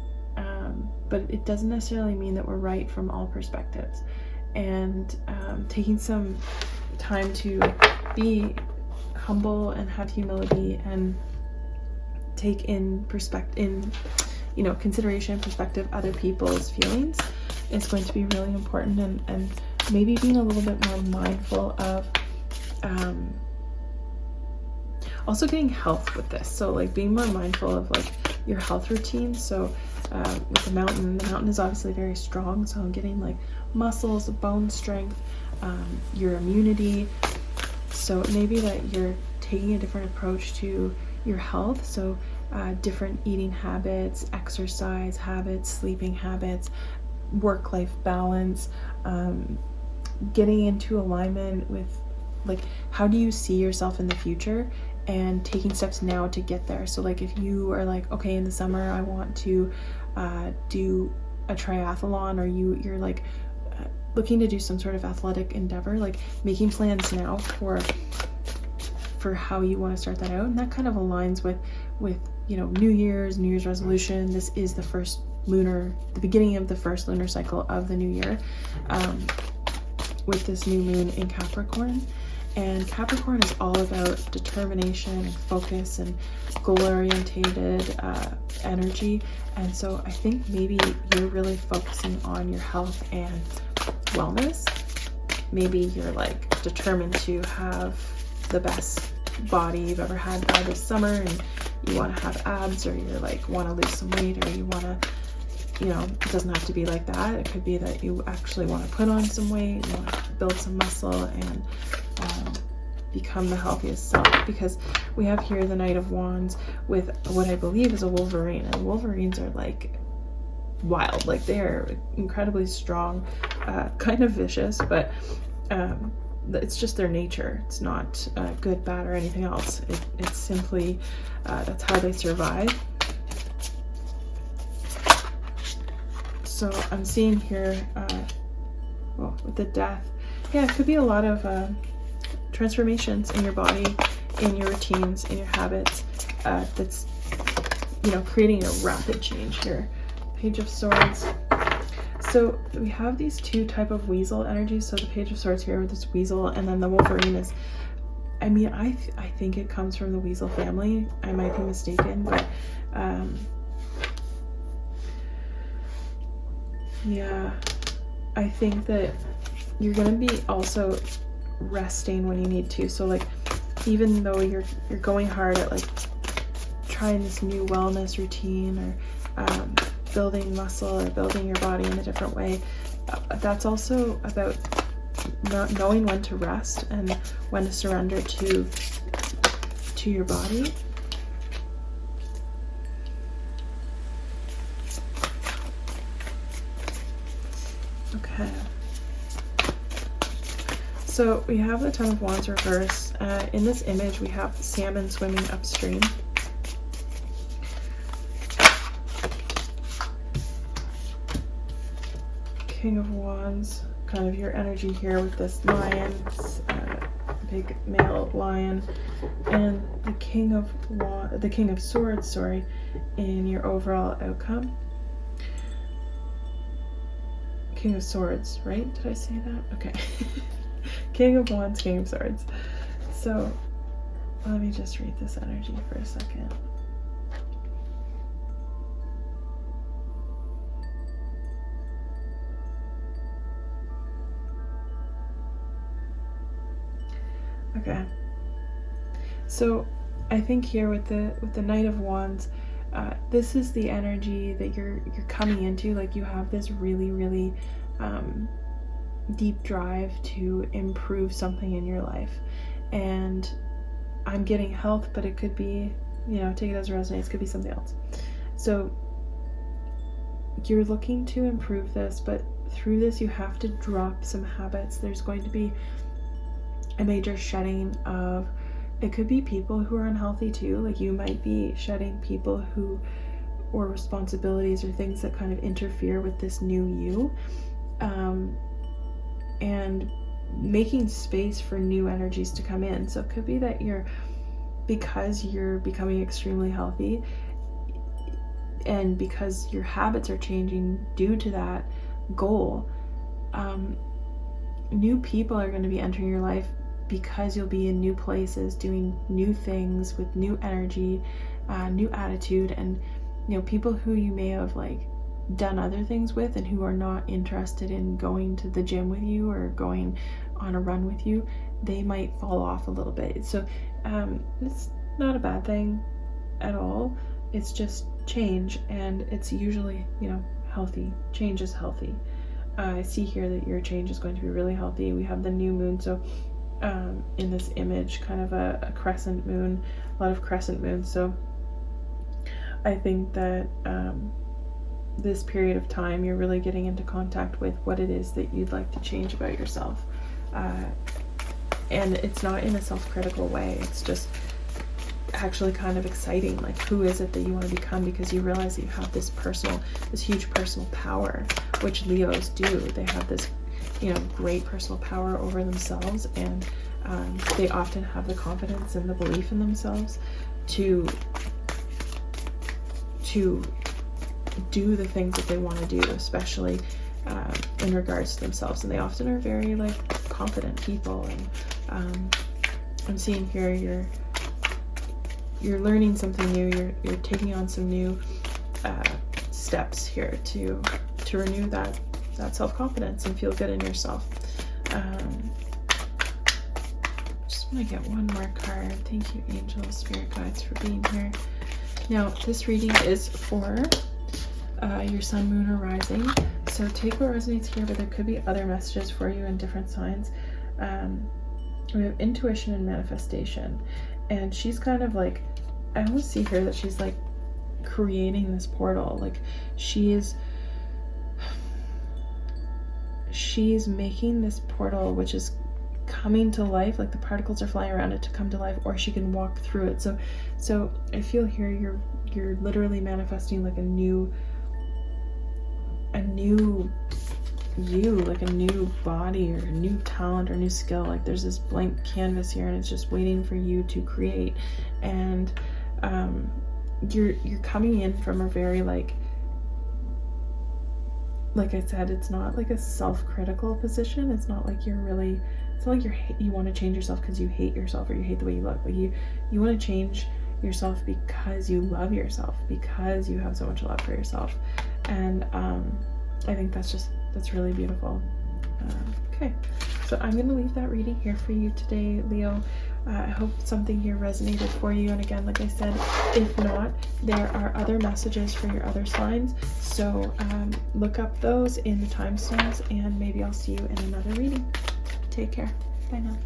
But it doesn't necessarily mean that we're right from all perspectives, and taking some time to be humble and have humility and take in consideration, perspective, other people's feelings is going to be really important, and maybe being a little bit more mindful of also getting health with this. So like being more mindful of like your health routine. So with the mountain is obviously very strong, so I'm getting like muscles, bone strength, your immunity. So it may be that you're taking a different approach to your health. So different eating habits, exercise habits, sleeping habits, work-life balance, getting into alignment with like how do you see yourself in the future, and taking steps now to get there. So like if you are like, okay, in the summer I want to do a triathlon, or you're like looking to do some sort of athletic endeavor, like making plans now for how you want to start that out. And that kind of aligns with you know, New Year's resolution. This is the beginning of the first lunar cycle of the new year, with this new moon in Capricorn. And Capricorn is all about determination and focus and goal-orientated energy. And so I think maybe you're really focusing on your health and wellness. Maybe you're like determined to have the best body you've ever had by this summer, and you want to have abs, or you're like want to lose some weight, or you want to you know, it doesn't have to be like that. It could be that you actually want to put on some weight, you want to build some muscle, and become the healthiest self, because we have here the Knight of Wands with what I believe is a Wolverine, and Wolverines are like wild, like they are incredibly strong, kind of vicious, but it's just their nature. It's not good, bad, or anything else. It's simply that's how they survive. So I'm seeing here, well, with the Death, yeah, it could be a lot of transformations in your body, in your routines, in your habits, that's, you know, creating a rapid change here. Page of Swords. So we have these two type of weasel energies. So the Page of Swords here with this weasel, and then the Wolverine is, I mean, I think it comes from the weasel family. I might be mistaken, but yeah, I think that you're gonna be also resting when you need to. So like, even though you're going hard at like trying this new wellness routine, or building muscle, or building your body in a different way, that's also about not knowing when to rest and when to surrender to your body. Okay. So we have the Ten of Wands reverse. In this image, we have salmon swimming upstream. King of Wands, kind of your energy here with this lion, big male lion, and the King of Swords, sorry, in your overall outcome. King of Swords, right? Did I say that? Okay. King of Wands, King of Swords. So let me just read this energy for a second. Okay. So I think here with the Knight of Wands, this is the energy that you're coming into. Like, you have this really deep drive to improve something in your life, and I'm getting health, but it could be, you know, take it as it resonates, could be something else. So you're looking to improve this, but through this you have to drop some habits. There's going to be a major shedding of, it could be people who are unhealthy too. Like, you might be shedding people who, or responsibilities or things that kind of interfere with this new you, and making space for new energies to come in. So it could be that because you're becoming extremely healthy, and because your habits are changing due to that goal, new people are going to be entering your life, because you'll be in new places, doing new things with new energy, new attitude, and, you know, people who you may have like done other things with and who are not interested in going to the gym with you or going on a run with you, they might fall off a little bit. So it's not a bad thing at all. It's just change, and it's usually, you know, healthy. Change is healthy. I see here that your change is going to be really healthy. We have the new moon, so in this image, kind of a crescent moon, a lot of crescent moons. So I think that this period of time, you're really getting into contact with what it is that you'd like to change about yourself. And it's not in a self-critical way. It's just actually kind of exciting. Like, who is it that you want to become? Because you realize that you have this huge personal power, which Leos do. They have this, you know, great personal power over themselves, and they often have the confidence and the belief in themselves to do the things that they want to do, especially in regards to themselves. And they often are very like confident people. And I'm seeing here you're learning something new. You're taking on some new steps here to renew that self-confidence and feel good in yourself. Just want to get one more card. Thank you, angels, spirit guides, for being here. Now, this reading is for your sun, moon, or rising. So take what resonates here, but there could be other messages for you in different signs. We have intuition and manifestation, and she's kind of like, I almost see here that she's like creating this portal. Like she's making this portal, which is coming to life, like the particles are flying around it to come to life, or she can walk through it. So I feel here you're literally manifesting like a new you, like a new body or a new talent or new skill. Like there's this blank canvas here and it's just waiting for you to create. And you're coming in from a very like I said, it's not like a self-critical position. It's not like you're really, it's not like you want to change yourself because you hate yourself or you hate the way you look. But you want to change yourself because you love yourself, because you have so much love for yourself. And I think that's really beautiful. Okay, so I'm going to leave that reading here for you today, Leo. I hope something here resonated for you. And again, like I said, if not, there are other messages for your other signs. So look up those in the timestamps, and maybe I'll see you in another reading. Take care. Bye now.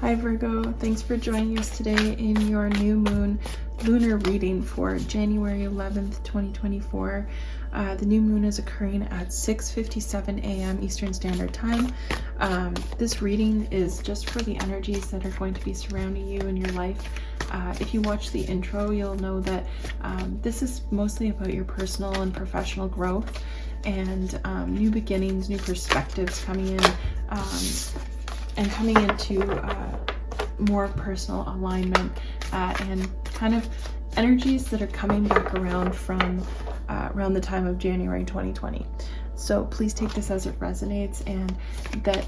Hi Virgo, thanks for joining us today in your new moon lunar reading for January 11th, 2024. The new moon is occurring at 6:57 a.m. Eastern Standard Time. This reading is just for the energies that are going to be surrounding you in your life. If you watch the intro, you'll know that this is mostly about your personal and professional growth and new beginnings, new perspectives coming in, and coming into more personal alignment and kind of energies that are coming back around from around the time of January 2020. So please take this as it resonates, and that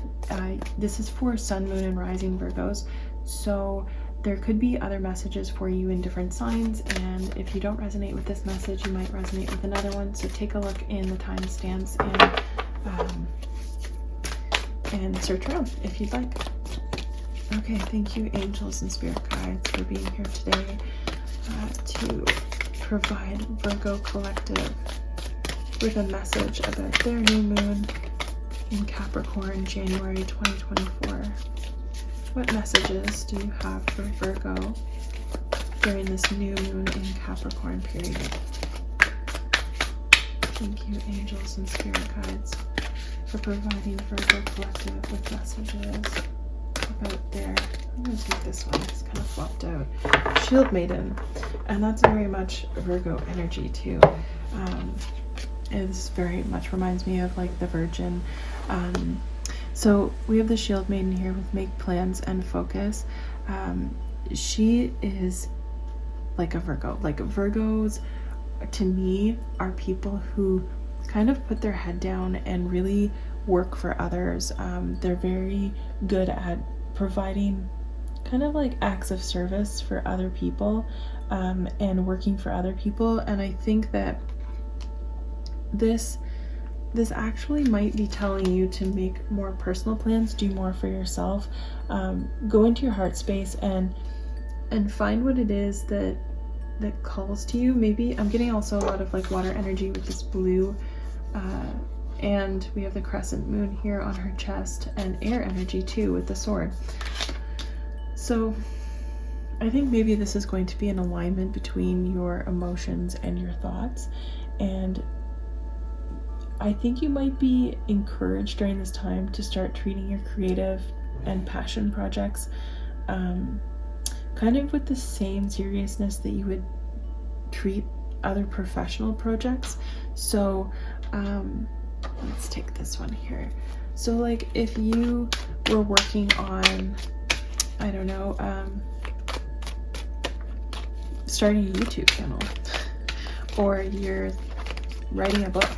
this is for Sun, Moon, and Rising Virgos. So there could be other messages for you in different signs, and if you don't resonate with this message, you might resonate with another one. So take a look in the timestamps and search around if you'd like. Okay, thank you, angels and spirit guides, for being here today to provide Virgo Collective with a message about their new moon in Capricorn, January 2024. What messages do you have for Virgo during this new moon in Capricorn period? Thank you, angels and spirit guides, for providing Virgo Collective with messages about their, I'm going to take this one, it's kind of flopped out, Shield Maiden, and that's very much Virgo energy too. It very much reminds me of like the Virgin. So we have the Shield Maiden here with make plans and focus. She is like a Virgo. Like Virgos, to me, are people who kind of put their head down and really work for others. They're very good at providing kind of like acts of service for other people, and working for other people. And I think that this this actually might be telling you to make more personal plans, do more for yourself, go into your heart space and find what it is that calls to you. Maybe I'm getting also a lot of like water energy with this blue, and we have the crescent moon here on her chest, and air energy too with the sword. So I think maybe this is going to be an alignment between your emotions and your thoughts, and I think you might be encouraged during this time to start treating your creative and passion projects kind of with the same seriousness that you would treat other professional projects. So let's take this one here. So like if you were working on, I don't know, starting a YouTube channel, or you're writing a book,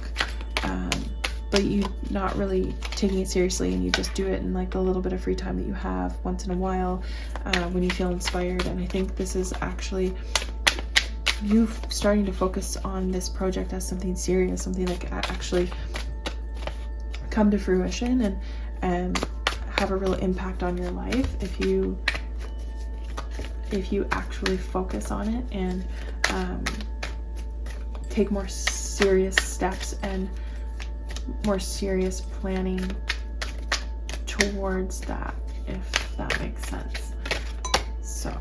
but you're not really taking it seriously and you just do it in like the little bit of free time that you have once in a while when you feel inspired. And I think this is actually you starting to focus on this project as something serious, something that can actually come to fruition and have a real impact on your life if you actually focus on it and take more serious steps and more serious planning towards that, if that makes sense. So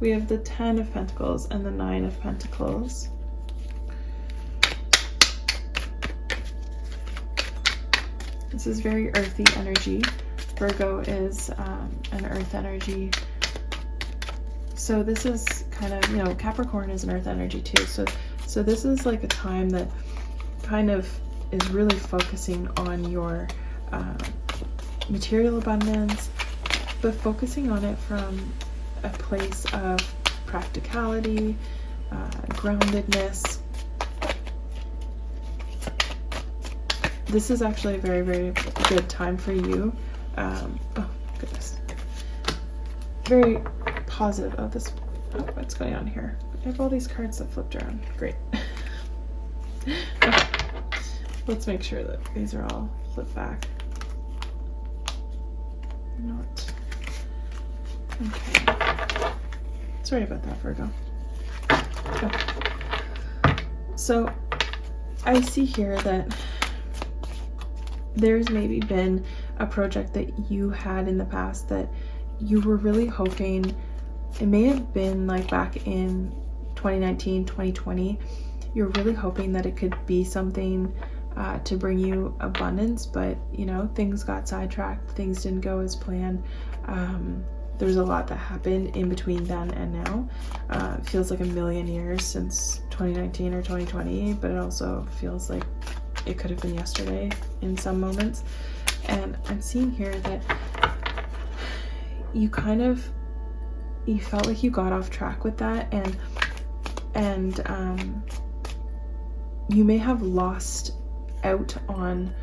we have the 10 of Pentacles and the 9 of Pentacles. This is very earthy energy. Virgo is an earth energy. So this is kind of, you know, Capricorn is an earth energy too. So this is like a time that kind of is really focusing on your material abundance, but focusing on it from a place of practicality, groundedness. This is actually a very, very good time for you. Oh goodness. Very positive. What's going on here? I have all these cards that flipped around. Great. Okay. Let's make sure that these are all flipped back. Not. Okay. Sorry about that, Virgo. Okay. So I see here that there's maybe been a project that you had in the past that you were really hoping, it may have been like back in 2019, 2020, you're really hoping that it could be something to bring you abundance, but you know, things got sidetracked, things didn't go as planned. There's a lot that happened in between then and now. It feels like a million years since 2019 or 2020, but it also feels like it could have been yesterday in some moments. And I'm seeing here that you felt like you got off track with that, and you may have lost out on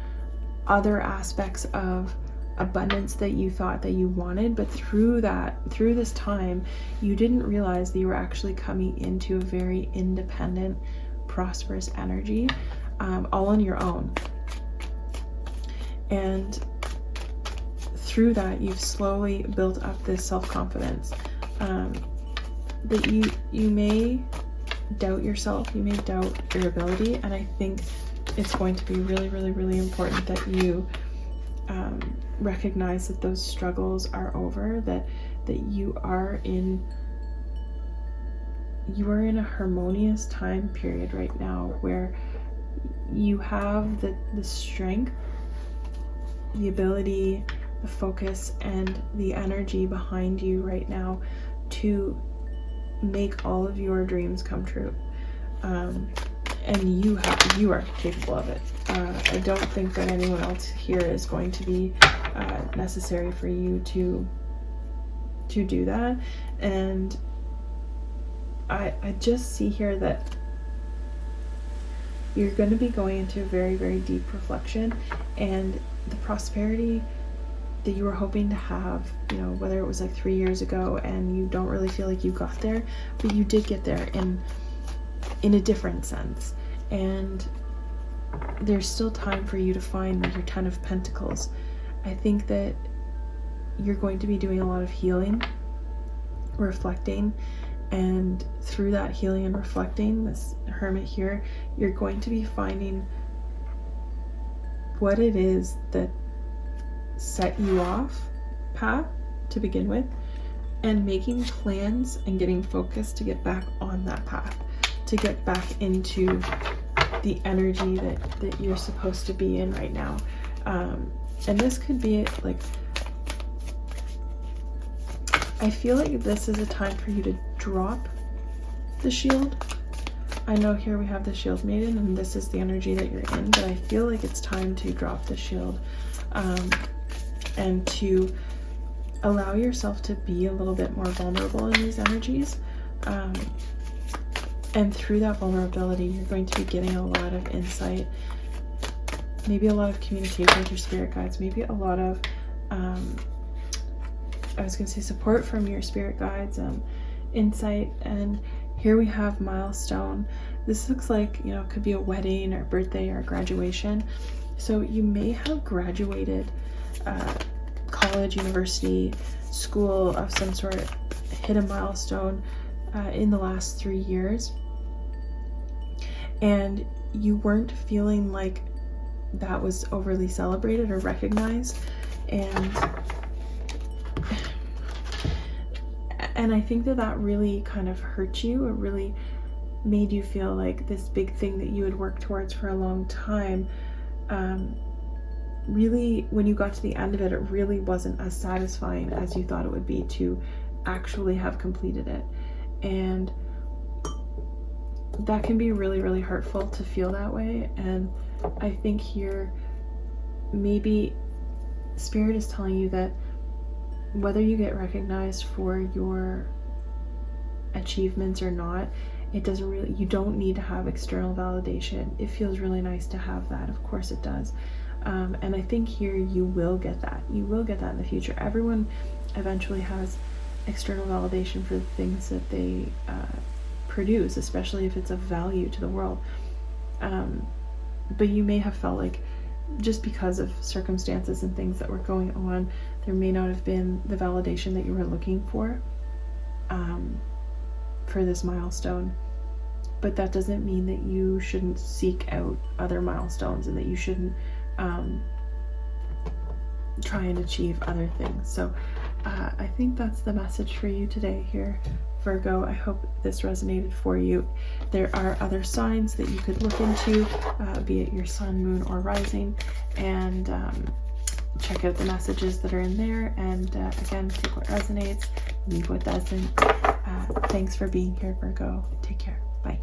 other aspects of abundance that you thought that you wanted, but through this time you didn't realize that you were actually coming into a very independent, prosperous energy, all on your own. And through that you've slowly built up this self-confidence, that you may doubt yourself, you may doubt your ability, and I think it's going to be really, really, really important that you recognize that those struggles are over, that you are in a harmonious time period right now where you have the strength, the ability, the focus, and the energy behind you right now to make all of your dreams come true. And you are capable of it. I don't think that anyone else here is going to be necessary for you to do that. And I just see here that you're going to be going into a very, very deep reflection, and the prosperity that you were hoping to have, you know, whether it was like 3 years ago and you don't really feel like you got there, but you did get there. And in a different sense. And there's still time for you to find your Ten of Pentacles. I think that you're going to be doing a lot of healing, reflecting, and through that healing and reflecting, this Hermit here, you're going to be finding what it is that set you off path to begin with, and making plans and getting focused to get back on that path, to get back into the energy that you're supposed to be in right now. And this could be like, I feel like this is a time for you to drop the shield. I know here we have the Shield Maiden, and this is the energy that you're in, but I feel like it's time to drop the shield, and to allow yourself to be a little bit more vulnerable in these energies. And through that vulnerability, you're going to be getting a lot of insight, maybe a lot of communication with your spirit guides, maybe a lot of, I was going to say support from your spirit guides, insight. And here we have milestone. This looks like, you know, it could be a wedding or a birthday or a graduation. So you may have graduated college, university, school of some sort, hit a milestone in the last 3 years, and you weren't feeling like that was overly celebrated or recognized, and I think that really kind of hurt you. It really made you feel like this big thing that you had worked towards for a long time, really, when you got to the end of it, it really wasn't as satisfying as you thought it would be to actually have completed it. And that can be really, really hurtful to feel that way. And I think here, maybe Spirit is telling you that whether you get recognized for your achievements or not, it doesn't really, you don't need to have external validation. It feels really nice to have that. Of course it does. And I think here you will get that. You will get that in the future. Everyone eventually has external validation for the things that they produce, especially if it's of value to the world. But you may have felt like, just because of circumstances and things that were going on, there may not have been the validation that you were looking for this milestone. But that doesn't mean that you shouldn't seek out other milestones, and that you shouldn't try and achieve other things. So I think that's the message for you today here, Virgo. I hope this resonated for you. There are other signs that you could look into, be it your sun, moon, or rising, and check out the messages that are in there. And again, take what resonates, leave what doesn't. Thanks for being here, Virgo. Take care. Bye.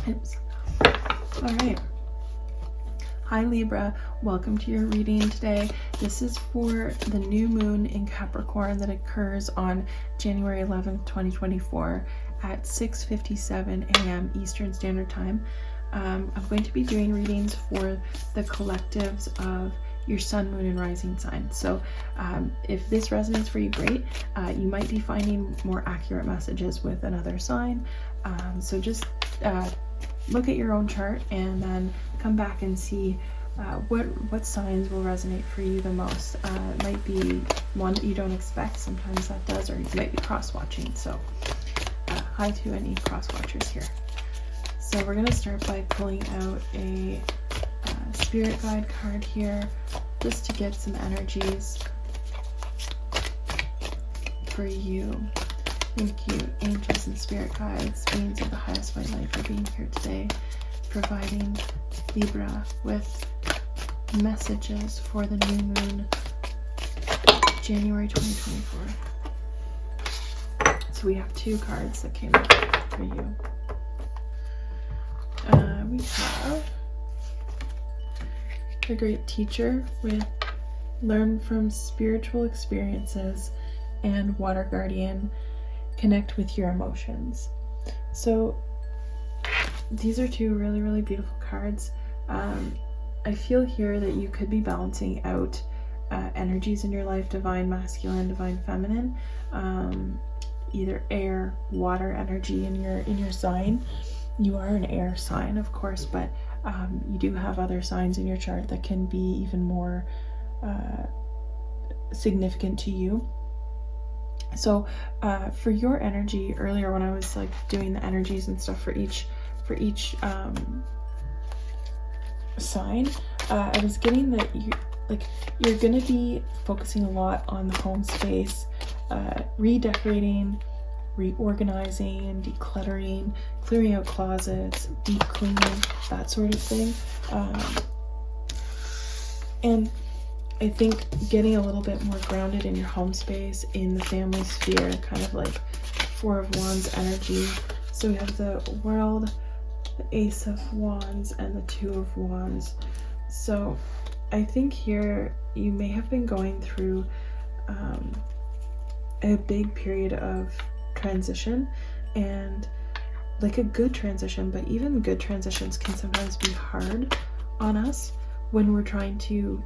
Oops. All right. Hi Libra, welcome to your reading today. This is for the new moon in Capricorn that occurs on January 11th, 2024 at 6:57 a.m. Eastern Standard Time. I'm going to be doing readings for the collectives of your sun, moon, and rising signs. So if this resonates for you, great. You might be finding more accurate messages with another sign. So just look at your own chart and then come back and see what signs will resonate for you the most. It might be one that you don't expect, sometimes that does, or you might be cross-watching. So hi to any cross-watchers here. So we're going to start by pulling out a spirit guide card here, just to get some energies for you. Thank you, angels and spirit guides, beings of the highest white light, for being here today, providing Libra with messages for the new moon, January 2024. So we have 2 cards that came up for you. We have the Great Teacher with Learn from Spiritual Experiences, and Water Guardian, Connect with Your Emotions. So these are 2 really, really beautiful cards. I feel here that you could be balancing out energies in your life, divine masculine, divine feminine, either air, water energy in your sign. You are an air sign, of course, but you do have other signs in your chart that can be even more significant to you. So for your energy, earlier when I was like doing the energies and stuff for each sign, I was getting that you're gonna be focusing a lot on the home space, redecorating, reorganizing, decluttering, clearing out closets, deep cleaning, that sort of thing. And I think getting a little bit more grounded in your home space, in the family sphere, kind of like 4 of Wands energy. So we have the World, the Ace of Wands, and the 2 of Wands. So I think here you may have been going through a big period of transition, and like a good transition, but even good transitions can sometimes be hard on us when we're trying to,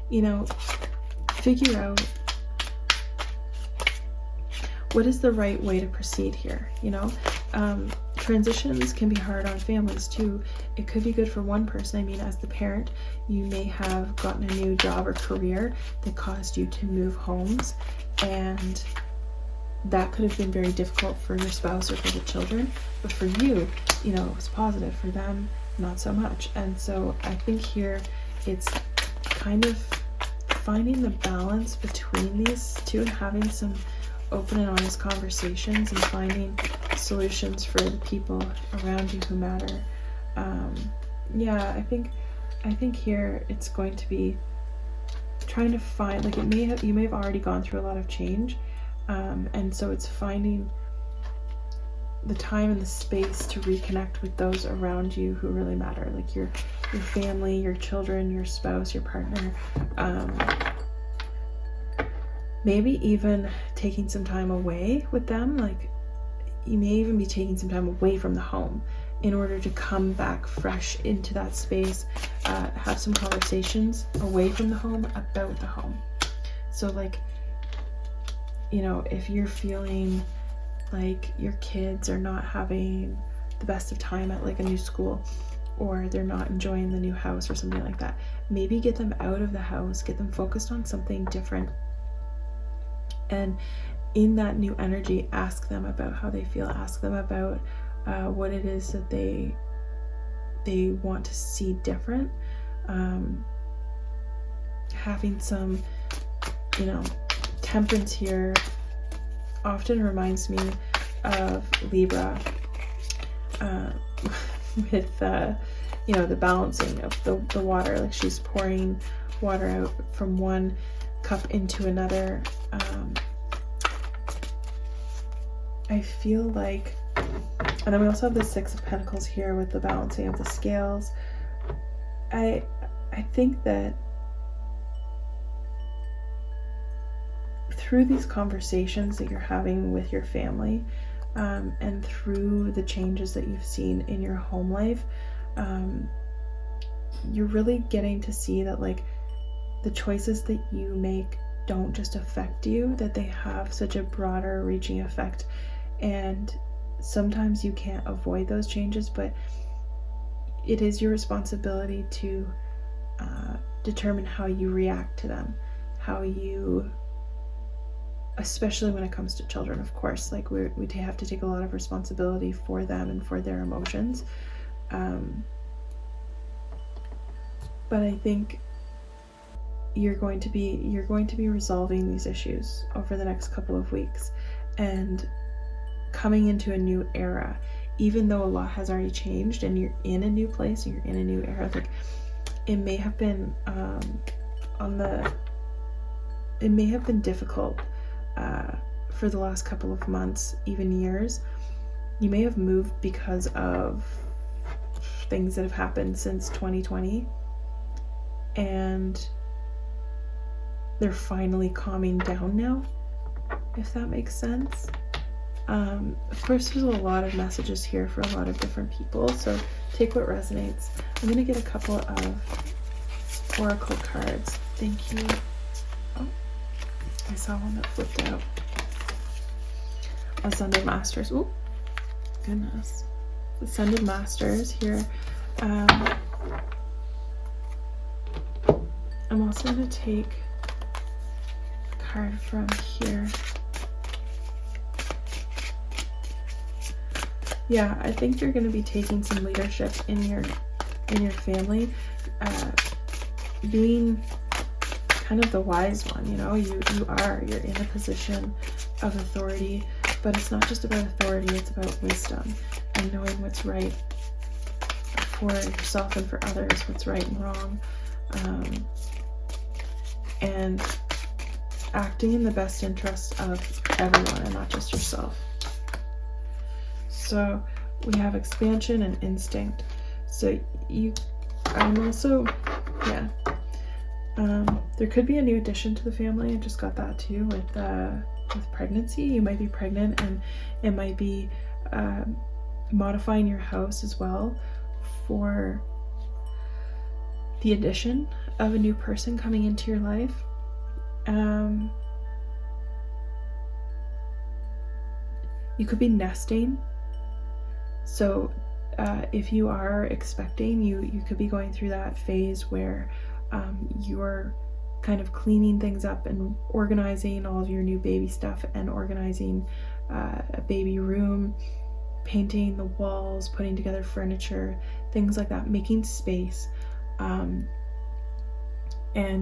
you know, figure out what is the right way to proceed here. You know, transitions can be hard on families too. It could be good for one person. I mean, as the parent, you may have gotten a new job or career that caused you to move homes, and that could have been very difficult for your spouse or for the children. But for you, you know, it was positive. For them, not so much. And so I think here it's kind of finding the balance between these 2 and having some open and honest conversations and finding solutions for the people around you who matter. Yeah, I think here it's going to be trying to find, like, you may have already gone through a lot of change, and so it's finding the time and the space to reconnect with those around you who really matter, like your family, your children, your spouse, your partner. Maybe even taking some time away with them. Like, you may even be taking some time away from the home in order to come back fresh into that space, have some conversations away from the home about the home. So like, you know, if you're feeling like your kids are not having the best of time at like a new school, or they're not enjoying the new house or something like that, maybe get them out of the house, get them focused on something different. And in that new energy, ask them about how they feel, ask them about what it is that they want to see different. Having some, you know, temperance here often reminds me of Libra, with you know, the balancing of the water. Like, she's pouring water out from one cup into another. I feel like, and then we also have the 6 of Pentacles here with the balancing of the scales. I think that through these conversations that you're having with your family, and through the changes that you've seen in your home life, you're really getting to see that, like, the choices that you make don't just affect you, that they have such a broader reaching effect. And sometimes you can't avoid those changes, but it is your responsibility to determine how you react to them, how you, especially when it comes to children, of course, like we have to take a lot of responsibility for them and for their emotions. But I think you're going to be resolving these issues over the next couple of weeks and coming into a new era, even though a lot has already changed and you're in a new place and you're in a new era. Like, it may have been it may have been difficult for the last couple of months, even years. You may have moved because of things that have happened since 2020, and they're finally calming down now, if that makes sense. Of course, there's a lot of messages here for a lot of different people, so take what resonates. I'm going to get a couple of oracle cards. Thank you. Oh, I saw one that flipped out. Ascended Masters. Oh, goodness. Ascended Masters here. I'm also going to take a card from here. Yeah, I think you're going to be taking some leadership in your family, being kind of the wise one. You know, you're in a position of authority, but it's not just about authority, it's about wisdom and knowing what's right for yourself and for others, what's right and wrong, and acting in the best interest of everyone and not just yourself. So we have expansion and instinct. So there could be a new addition to the family. I just got that too with pregnancy. You might be pregnant, and it might be modifying your house as well for the addition of a new person coming into your life. You could be nesting. So if you are expecting, you could be going through that phase where you're kind of cleaning things up and organizing all of your new baby stuff and organizing a baby room, painting the walls, putting together furniture, things like that, making space. And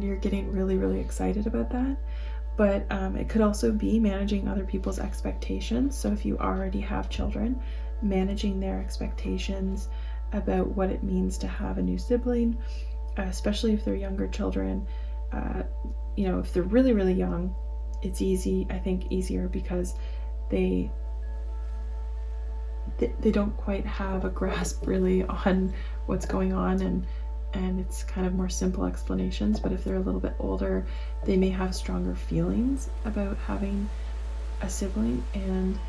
you're getting really, really excited about that. But it could also be managing other people's expectations. So if you already have children, managing their expectations about what it means to have a new sibling, especially if they're younger children. If they're really, really young, it's easier because they don't quite have a grasp really on what's going on, and it's kind of more simple explanations. But if they're a little bit older, they may have stronger feelings about having a sibling, and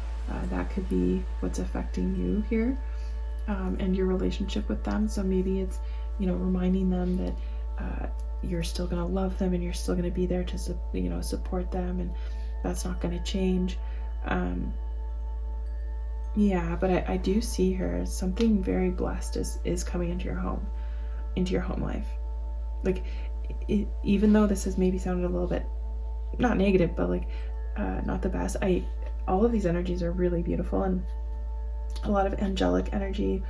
that could be what's affecting you here, and your relationship with them. So maybe it's, reminding them that you're still going to love them and you're still going to be there to, support them, and that's not going to change. But I do see here something very blessed is coming into your home life. Like, even though this has maybe sounded a little bit not negative, but not the best, all of these energies are really beautiful, and a lot of angelic energy,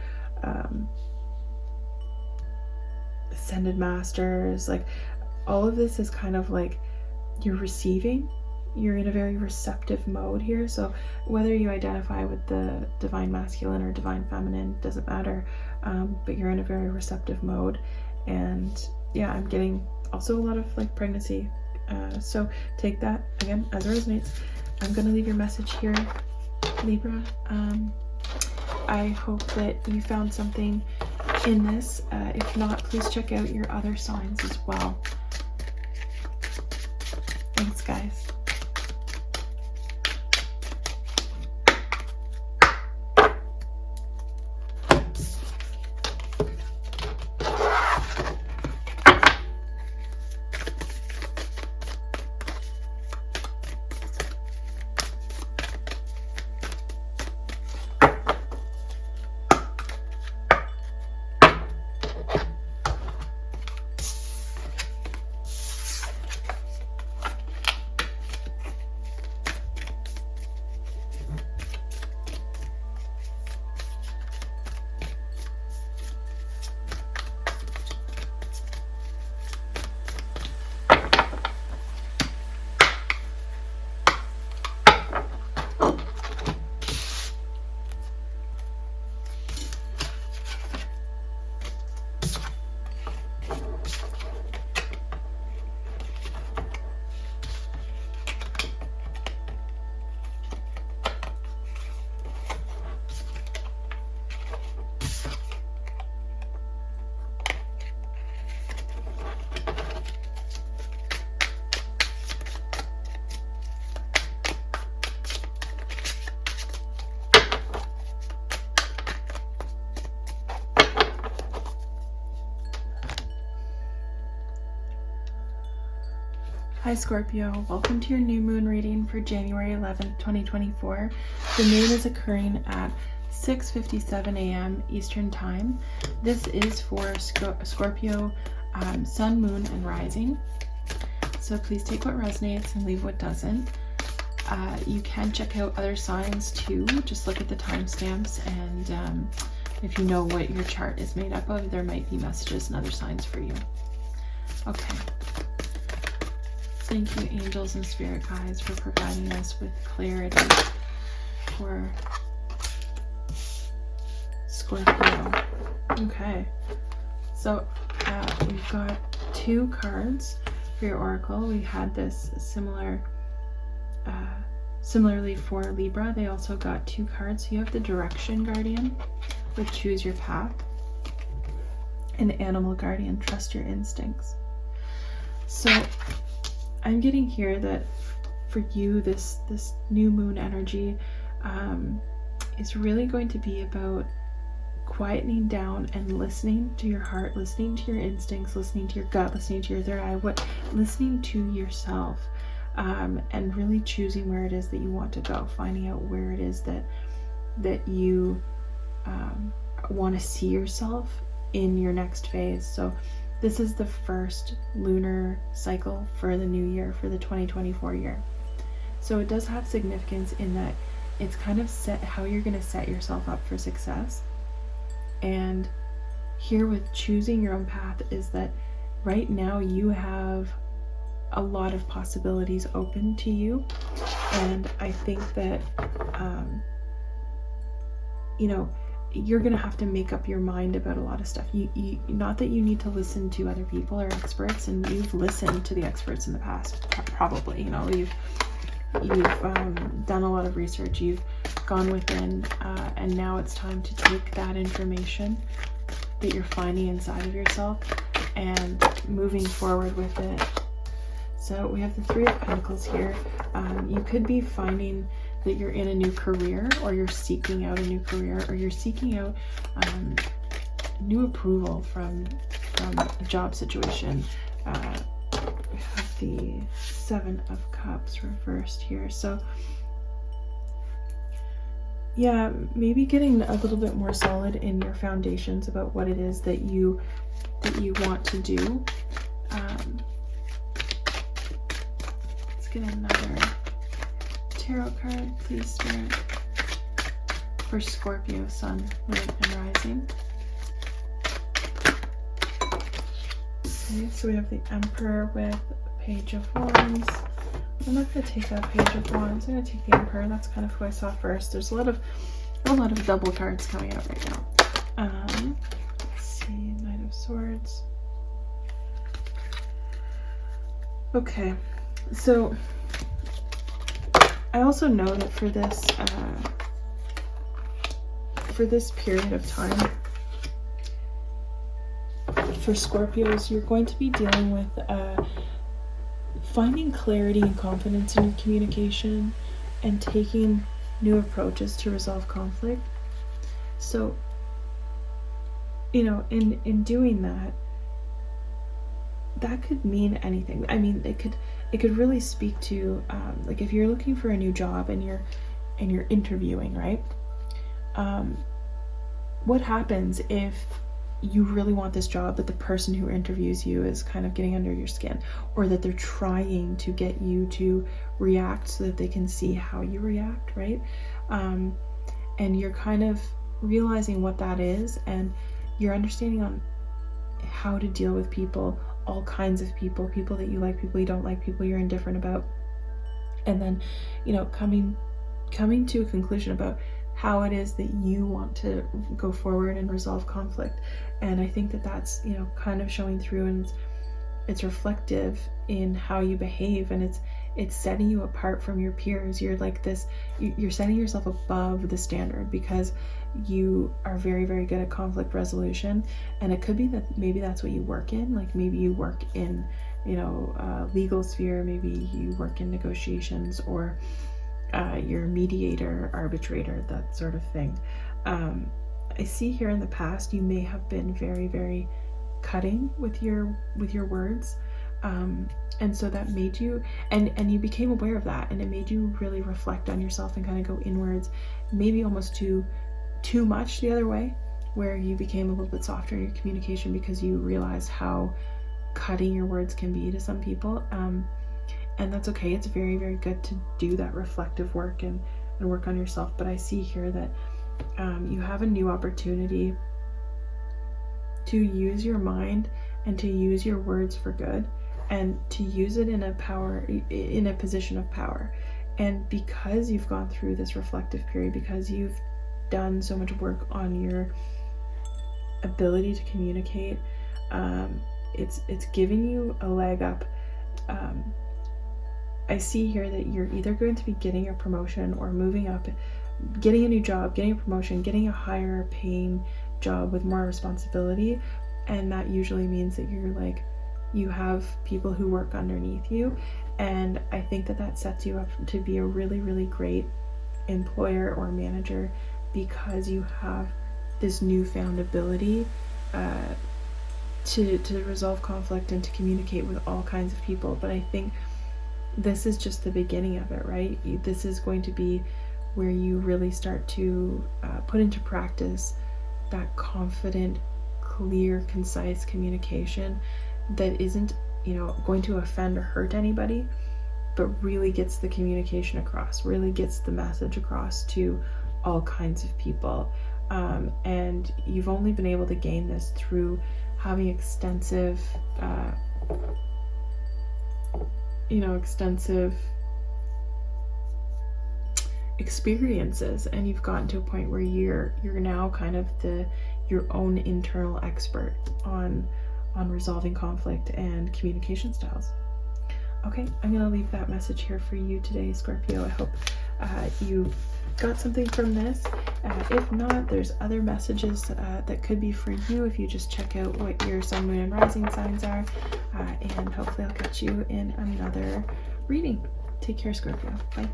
ascended masters, all of this is kind of like you're receiving. You're in a very receptive mode here. So whether you identify with the divine masculine or divine feminine, doesn't matter, but you're in a very receptive mode. And yeah, I'm getting also a lot of pregnancy, so take that again as it resonates. I'm going to leave your message here, Libra. I hope that you found something in this. If not, please check out your other signs as well. Thanks, guys. Hi Scorpio, welcome to your new moon reading for January 11th, 2024. The moon is occurring at 6:57 a.m. Eastern Time. This is for Scorpio sun, moon, and rising. So please take what resonates and leave what doesn't. You can check out other signs too. Just look at the timestamps, and if you know what your chart is made up of, there might be messages and other signs for you. Okay. Thank you, angels and spirit guides, for providing us with clarity for Scorpio. Okay, so we've got 2 cards for your oracle. We had this similarly for Libra. They also got 2 cards. So you have the Direction Guardian with Choose Your Path, and Animal Guardian, Trust Your Instincts. So I'm getting here that for you, this new moon energy is really going to be about quietening down and listening to your heart, listening to your instincts, listening to your gut, listening to your third eye, listening to yourself, and really choosing where it is that you want to go, finding out where it is that you want to see yourself in your next phase. So this is the first lunar cycle for the new year, for the 2024 year. So it does have significance in that it's kind of set how you're going to set yourself up for success. And here with choosing your own path is that right now you have a lot of possibilities open to you. And I think that, you're going to have to make up your mind about a lot of stuff. You not that you need to listen to other people or experts, and you've listened to the experts in the past, probably, you've done a lot of research, you've gone within, and now it's time to take that information that you're finding inside of yourself and moving forward with it. So we have the 3 of Pentacles here. You could be finding that you're in a new career, or you're seeking out a new career, or you're seeking out new approval from a job situation. We have the 7 of Cups reversed here. So yeah, maybe getting a little bit more solid in your foundations about what it is that you want to do. Let's get another tarot card, please, Spirit, for Scorpio sun, moon, and rising. Okay, so we have the Emperor with Page of Wands. I'm not going to take that Page of Wands. I'm going to take the Emperor. That's kind of who I saw first. There's a lot of double cards coming out right now. Let's see, Knight of Swords. Okay, so I also know that for this period of time, for Scorpios, you're going to be dealing with finding clarity and confidence in your communication and taking new approaches to resolve conflict. So, in doing that could mean anything. I mean, it could really speak to like if you're looking for a new job and you're interviewing, right? What happens if you really want this job, but the person who interviews you is kind of getting under your skin, or that they're trying to get you to react so that they can see how you react, right? And you're kind of realizing what that is, and you're understanding on how to deal with people, all kinds of people that you like, people you don't like, people you're indifferent about, and then coming to a conclusion about how it is that you want to go forward and resolve conflict. And I think that that's kind of showing through, and it's reflective in how you behave, and it's setting you apart from your peers. You're like this, you're setting yourself above the standard because you are very, very good at conflict resolution. And it could be that maybe that's what you work in, like maybe you work in legal sphere, maybe you work in negotiations, or you're a mediator, arbitrator, that sort of thing. I see here in the past you may have been very, very cutting with your words, And so that made you, and you became aware of that, and it made you really reflect on yourself and kind of go inwards, maybe almost too much the other way, where you became a little bit softer in your communication because you realized how cutting your words can be to some people. And that's okay. It's very, very good to do that reflective work and work on yourself. But I see here that you have a new opportunity to use your mind and to use your words for good, and to use it in a position of power. And because you've gone through this reflective period, because you've done so much work on your ability to communicate, it's giving you a leg up. I see here that you're either going to be getting a promotion or moving up, getting a new job, getting a promotion, getting a higher paying job with more responsibility. And that usually means that you have people who work underneath you. And I think that sets you up to be a really, really great employer or manager, because you have this newfound ability to resolve conflict and to communicate with all kinds of people. But I think this is just the beginning of it, right? This is going to be where you really start to put into practice that confident, clear, concise communication that isn't, going to offend or hurt anybody, but really gets the communication across, really gets the message across to all kinds of people. And you've only been able to gain this through having extensive experiences, and you've gotten to a point where you're now kind of your own internal expert on resolving conflict and communication styles. Okay, I'm gonna leave that message here for you today, Scorpio. I hope you got something from this. If not, there's other messages that could be for you if you just check out what your sun, moon, and rising signs are, and hopefully I'll catch you in another reading. Take care, Scorpio. Bye.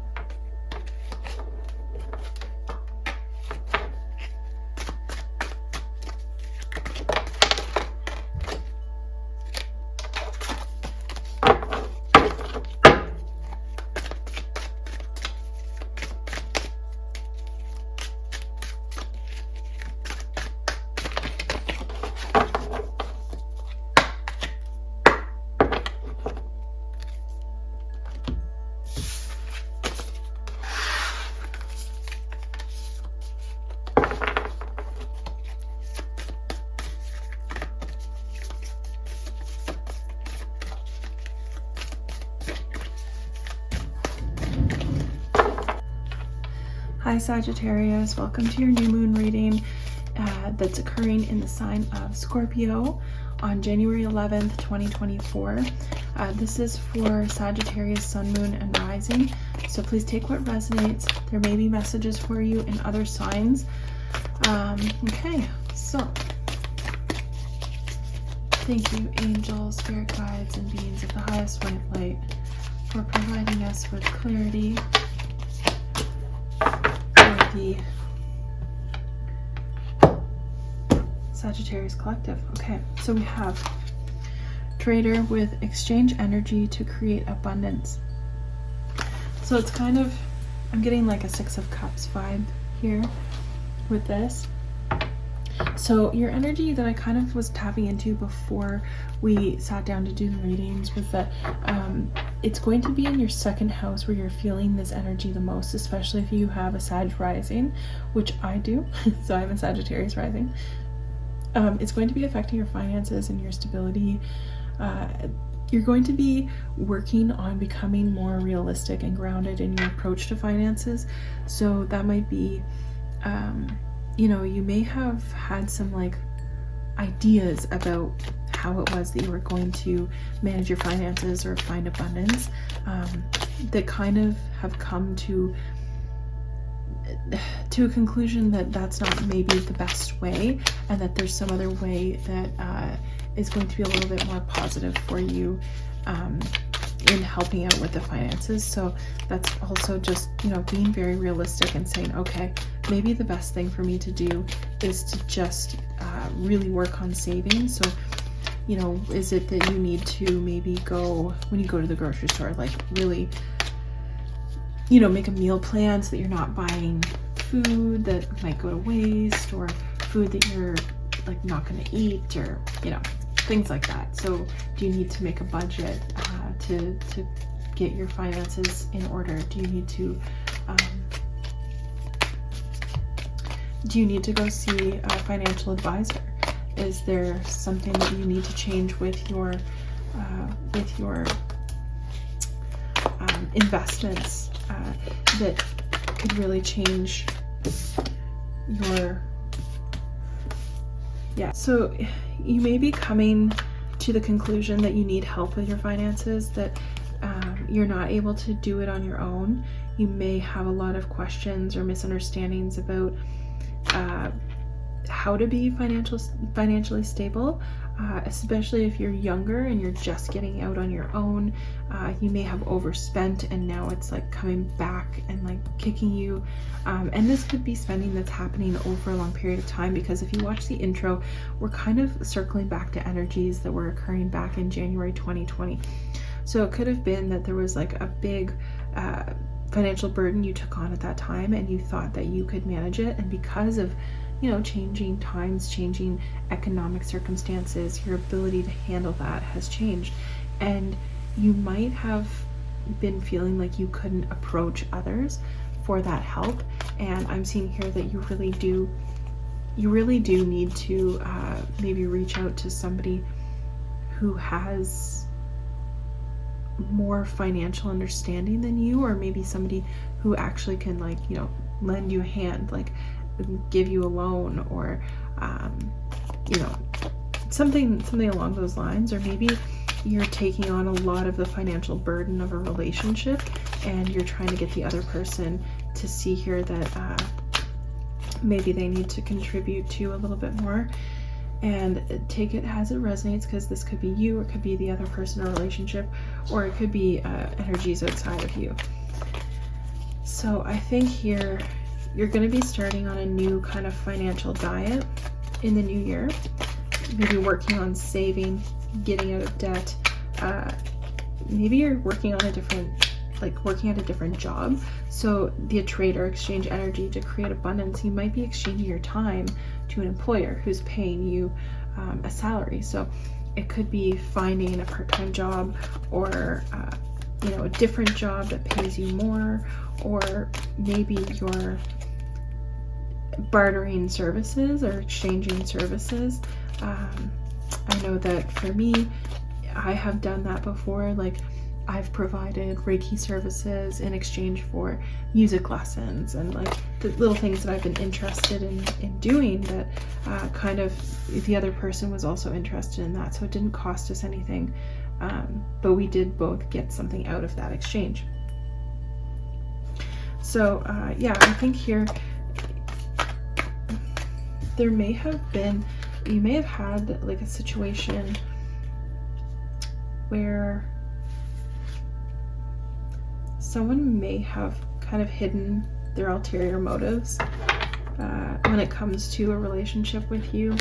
Hi Sagittarius, welcome to your new moon reading that's occurring in the sign of Scorpio on January 11th, 2024. This is for Sagittarius, sun, moon, and rising. So please take what resonates. There may be messages for you in other signs. Okay, so thank you, angels, spirit guides, and beings of the highest white light, for providing us with clarity for the Sagittarius collective. Okay, so we have Trader with exchange energy to create abundance. So it's kind of, I'm getting like a Six of Cups vibe here with this. So your energy that I kind of was tapping into before we sat down to do the readings was that it's going to be in your second house where you're feeling this energy the most, especially if you have a Sag rising, which I do. So I'm a Sagittarius rising. It's going to be affecting your finances and your stability. You're going to be working on becoming more realistic and grounded in your approach to finances. So that might be, you know, you may have had some like ideas about how it was that you were going to manage your finances or find abundance, that kind of have come to a conclusion that that's not maybe the best way, and that there's some other way that is going to be a little bit more positive for you in helping out with the finances. So that's also just, you know, being very realistic and saying, okay, maybe the best thing for me to do is to just really work on saving. So You know, is it that you need to maybe go, when you go to the grocery store, like really, you know, make a meal plan so that you're not buying food that might go to waste, or food that you're like not going to eat, or, you know, things like that. So do you need to make a budget to get your finances in order? Do you need to go see a financial advisor? Is there something that you need to change with your investments that could really change your, so you may be coming to the conclusion that you need help with your finances, that you're not able to do it on your own. You may have a lot of questions or misunderstandings about how to be financially stable, especially if you're younger and you're just getting out on your own. You may have overspent and now it's like coming back and like kicking you. And this could be spending that's happening over a long period of time, because if you watch the intro, we're kind of circling back to energies that were occurring back in January 2020. So it could have been that there was like a big financial burden you took on at that time and you thought that you could manage it, and because of, you know, changing times, changing economic circumstances, your ability to handle that has changed, and you might have been feeling like you couldn't approach others for that help. And I'm seeing here that you really do need to maybe reach out to somebody who has more financial understanding than you, or maybe somebody who actually can, like, you know, lend you a hand, like give you a loan, or you know, something along those lines. Or maybe you're taking on a lot of the financial burden of a relationship and you're trying to get the other person to see here that maybe they need to contribute to a little bit more. And take it as it resonates, because this could be you, or it could be the other person in a relationship, or it could be energies outside of you. So I think here you're going to be starting on a new kind of financial diet in the new year. Maybe working on saving, getting out of debt. Maybe you're working at a different job. So the trade or exchange energy to create abundance, you might be exchanging your time to an employer who's paying you a salary. So it could be finding a part-time job, or you know, a different job that pays you more, or maybe you're bartering services or exchanging services. I know that for me, I have done that before. Like, I've provided Reiki services in exchange for music lessons, and like the little things that I've been interested in doing, that kind of the other person was also interested in that. So it didn't cost us anything, but we did both get something out of that exchange. So yeah, I think here you may have had like a situation where someone may have kind of hidden their ulterior motives when it comes to a relationship with you.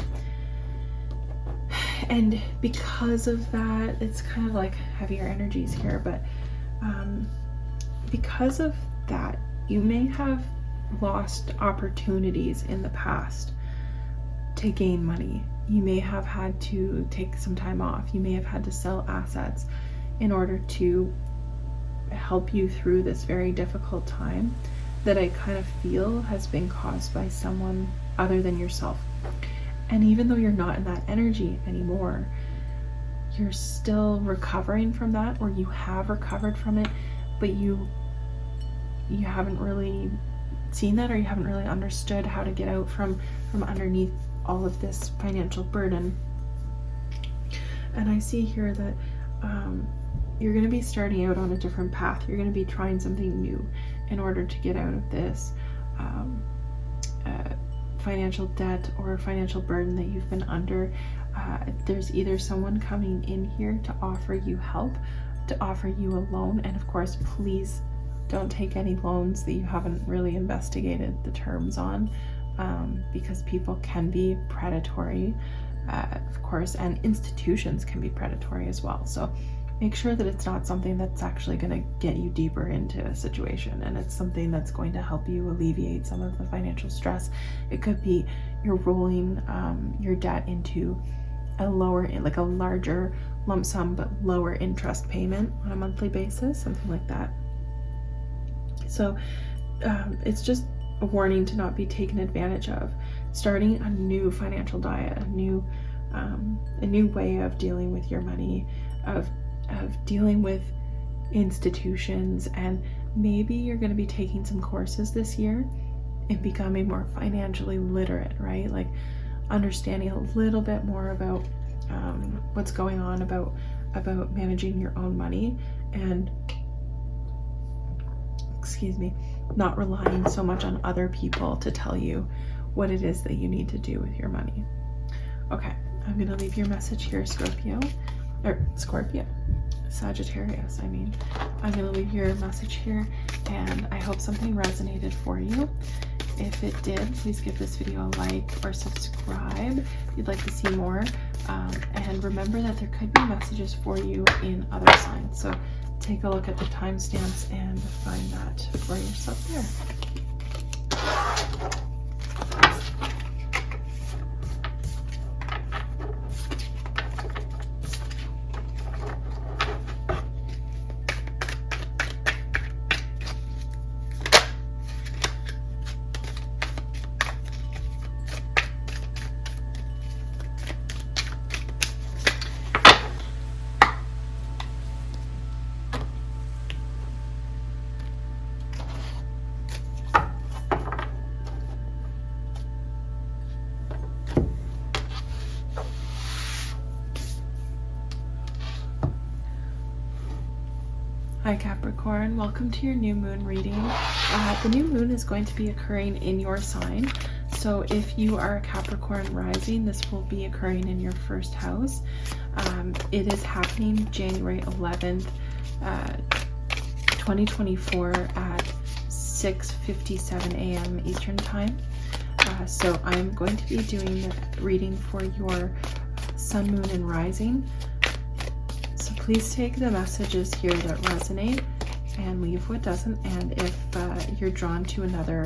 And because of that, it's kind of like heavier energies here, but because of that, you may have lost opportunities in the past to gain money. You may have had to take some time off. You may have had to sell assets in order to help you through this very difficult time that I kind of feel has been caused by someone other than yourself. And even though you're not in that energy anymore, you're still recovering from that, or you have recovered from it, but you haven't really seen that, or you haven't really understood how to get out from underneath all of this financial burden. And I see here that you're going to be starting out on a different path. You're going to be trying something new in order to get out of this financial debt or financial burden that you've been under. There's either someone coming in here to offer you help, to offer you a loan, and of course, please don't take any loans that you haven't really investigated the terms on, because people can be predatory. of course, and institutions can be predatory as well. So make sure that it's not something that's actually going to get you deeper into a situation, and it's something that's going to help you alleviate some of the financial stress. It could be you're rolling your debt into a larger lump sum but lower interest payment on a monthly basis, something like that. So it's just a warning to not be taken advantage of. Starting a new financial diet, a new way of dealing with your money, of dealing with institutions, and maybe you're going to be taking some courses this year in becoming more financially literate, right? Like understanding a little bit more about what's going on about managing your own money, and not relying so much on other people to tell you what it is that you need to do with your money. Okay, I'm going to leave your message here, Sagittarius. I'm going to leave your message here, and I hope something resonated for you. If it did, please give this video a like or subscribe if you'd like to see more. And remember that there could be messages for you in other signs. So take a look at the timestamps and find that for yourself there. Hi Capricorn, welcome to your new moon reading. The new moon is going to be occurring in your sign. So if you are a Capricorn rising, this will be occurring in your first house. It is happening January 11th, 2024 at 6:57 a.m. Eastern Time. So I'm going to be doing the reading for your sun, moon, and rising. So please take the messages here that resonate and leave what doesn't. And if you're drawn to another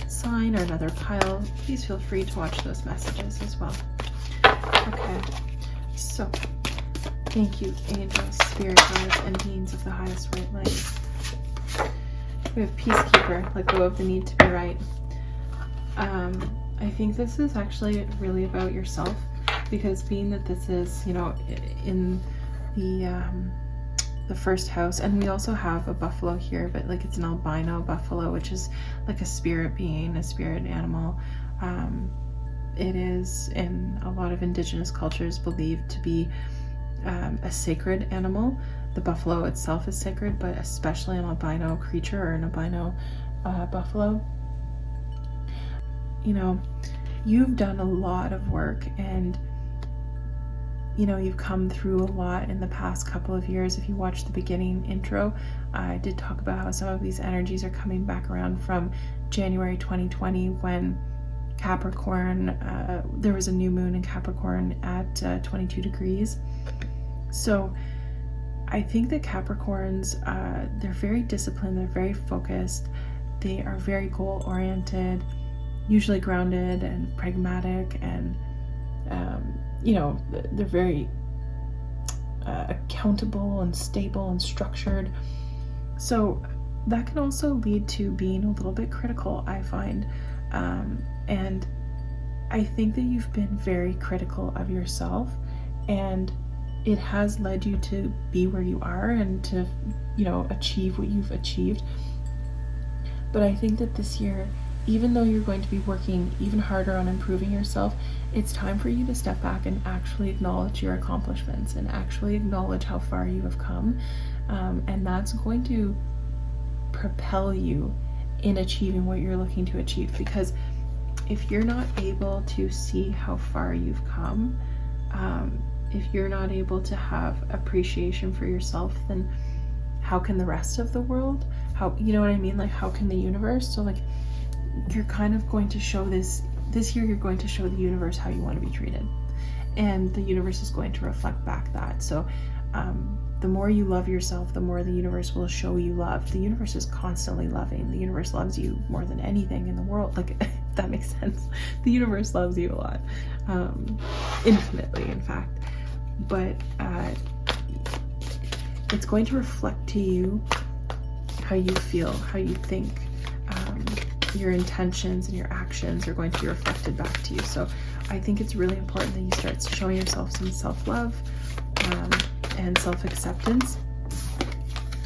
sign or another pile, please feel free to watch those messages as well. Okay, so thank you, angels, spirit guides, and beings of the highest white light. We have Peacekeeper, let go of the need to be right. I think this is actually really about yourself, because being that this is, in the first house, and we also have a buffalo here, but like it's an albino buffalo, which is like a spirit being, a spirit animal. It is in a lot of indigenous cultures believed to be a sacred animal. The buffalo itself is sacred, but especially an albino creature or an albino buffalo. You've done a lot of work, and you've come through a lot in the past couple of years. If you watch the beginning intro, I did talk about how some of these energies are coming back around from January 2020, when Capricorn, there was a new moon in Capricorn at 22 degrees. So I think that Capricorns, they're very disciplined, they're very focused, they are very goal-oriented, usually grounded and pragmatic, and they're very accountable and stable and structured. So that can also lead to being a little bit critical, I find. And I think that you've been very critical of yourself, and it has led you to be where you are and to, achieve what you've achieved. But I think that this year, even though you're going to be working even harder on improving yourself, it's time for you to step back and actually acknowledge your accomplishments and actually acknowledge how far you have come. And that's going to propel you in achieving what you're looking to achieve. Because if you're not able to see how far you've come, if you're not able to have appreciation for yourself, then how can the rest of the world? How, you know what I mean? Like, how can the universe? So like, you're kind of going to show this year, you're going to show the universe how you want to be treated. and the universe is going to reflect back that. So the more you love yourself, the more the universe will show you love. The universe is constantly loving. The universe loves you more than anything in the world. Like, if that makes sense. The universe loves you a lot, infinitely, in fact. But it's going to reflect to you how you feel, how you think. Your intentions and your actions are going to be reflected back to you. So I think it's really important that you start showing yourself some self-love and self-acceptance,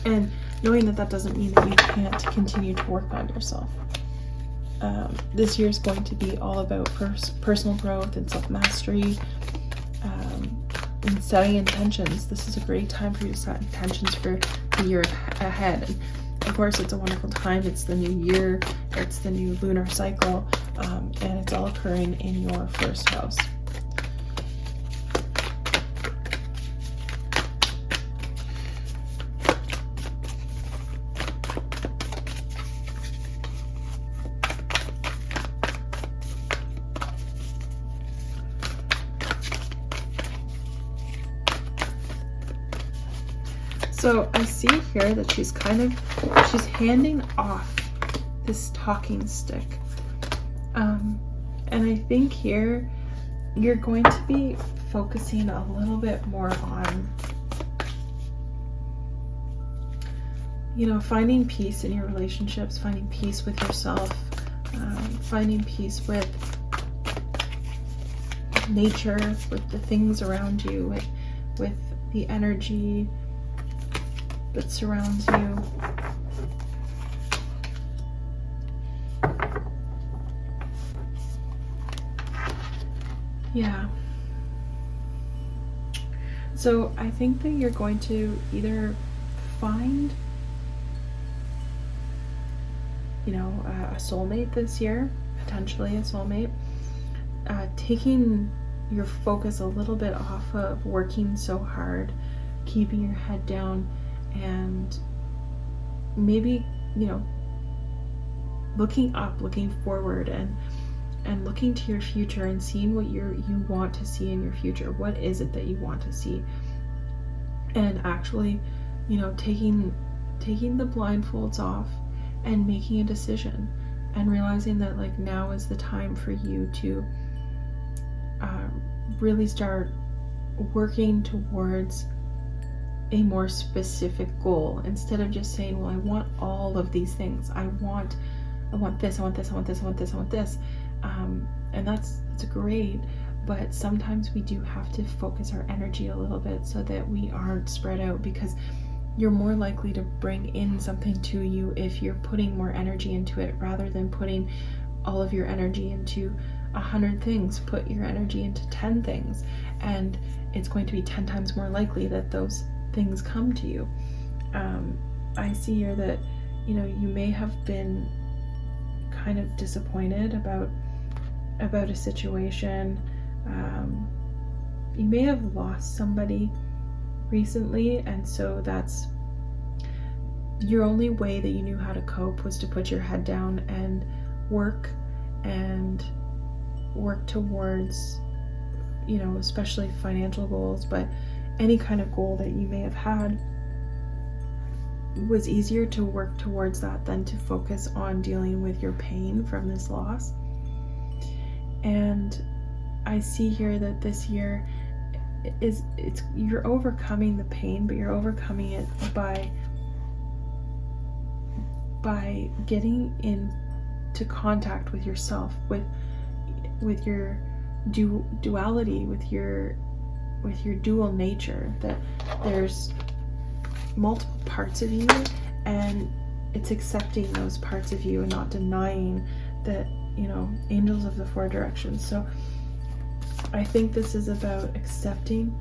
and knowing that that doesn't mean that you can't continue to work on yourself. This year is going to be all about personal growth and self-mastery, and setting intentions. This is a great time for you to set intentions for the year ahead. And of course, it's a wonderful time. It's the new year, it's the new lunar cycle, and it's all occurring in your first house. So I see here that she's handing off this talking stick. And I think here you're going to be focusing a little bit more on, finding peace in your relationships, finding peace with yourself, finding peace with nature, with the things around you, with the energy that surrounds you. Yeah. So I think that you're going to either find, a soulmate this year, potentially a soulmate, taking your focus a little bit off of working so hard, keeping your head down, and maybe, looking up, looking forward, and looking to your future and seeing what you want to see in your future. What is it that you want to see? And actually, taking the blindfolds off and making a decision, and realizing that now is the time for you to really start working towards a more specific goal, instead of just saying, well, I want all of these things. I want this, I want this, I want this, I want this, I want this. And that's great, but sometimes we do have to focus our energy a little bit so that we aren't spread out, because you're more likely to bring in something to you if you're putting more energy into it rather than putting all of your energy into 100 things. Put your energy into 10 things, and it's going to be 10 times more likely that those things come to you. I see here that you may have been kind of disappointed about a situation. You may have lost somebody recently, and so that's your only way that you knew how to cope, was to put your head down and work towards, especially financial goals, but any kind of goal that you may have had. Was easier to work towards that than to focus on dealing with your pain from this loss. And I see here that this year you're overcoming the pain, but you're overcoming it by getting into contact with yourself, with your duality, with your dual nature, that there's multiple parts of you, and it's accepting those parts of you and not denying that, angels of the four directions. So I think this is about accepting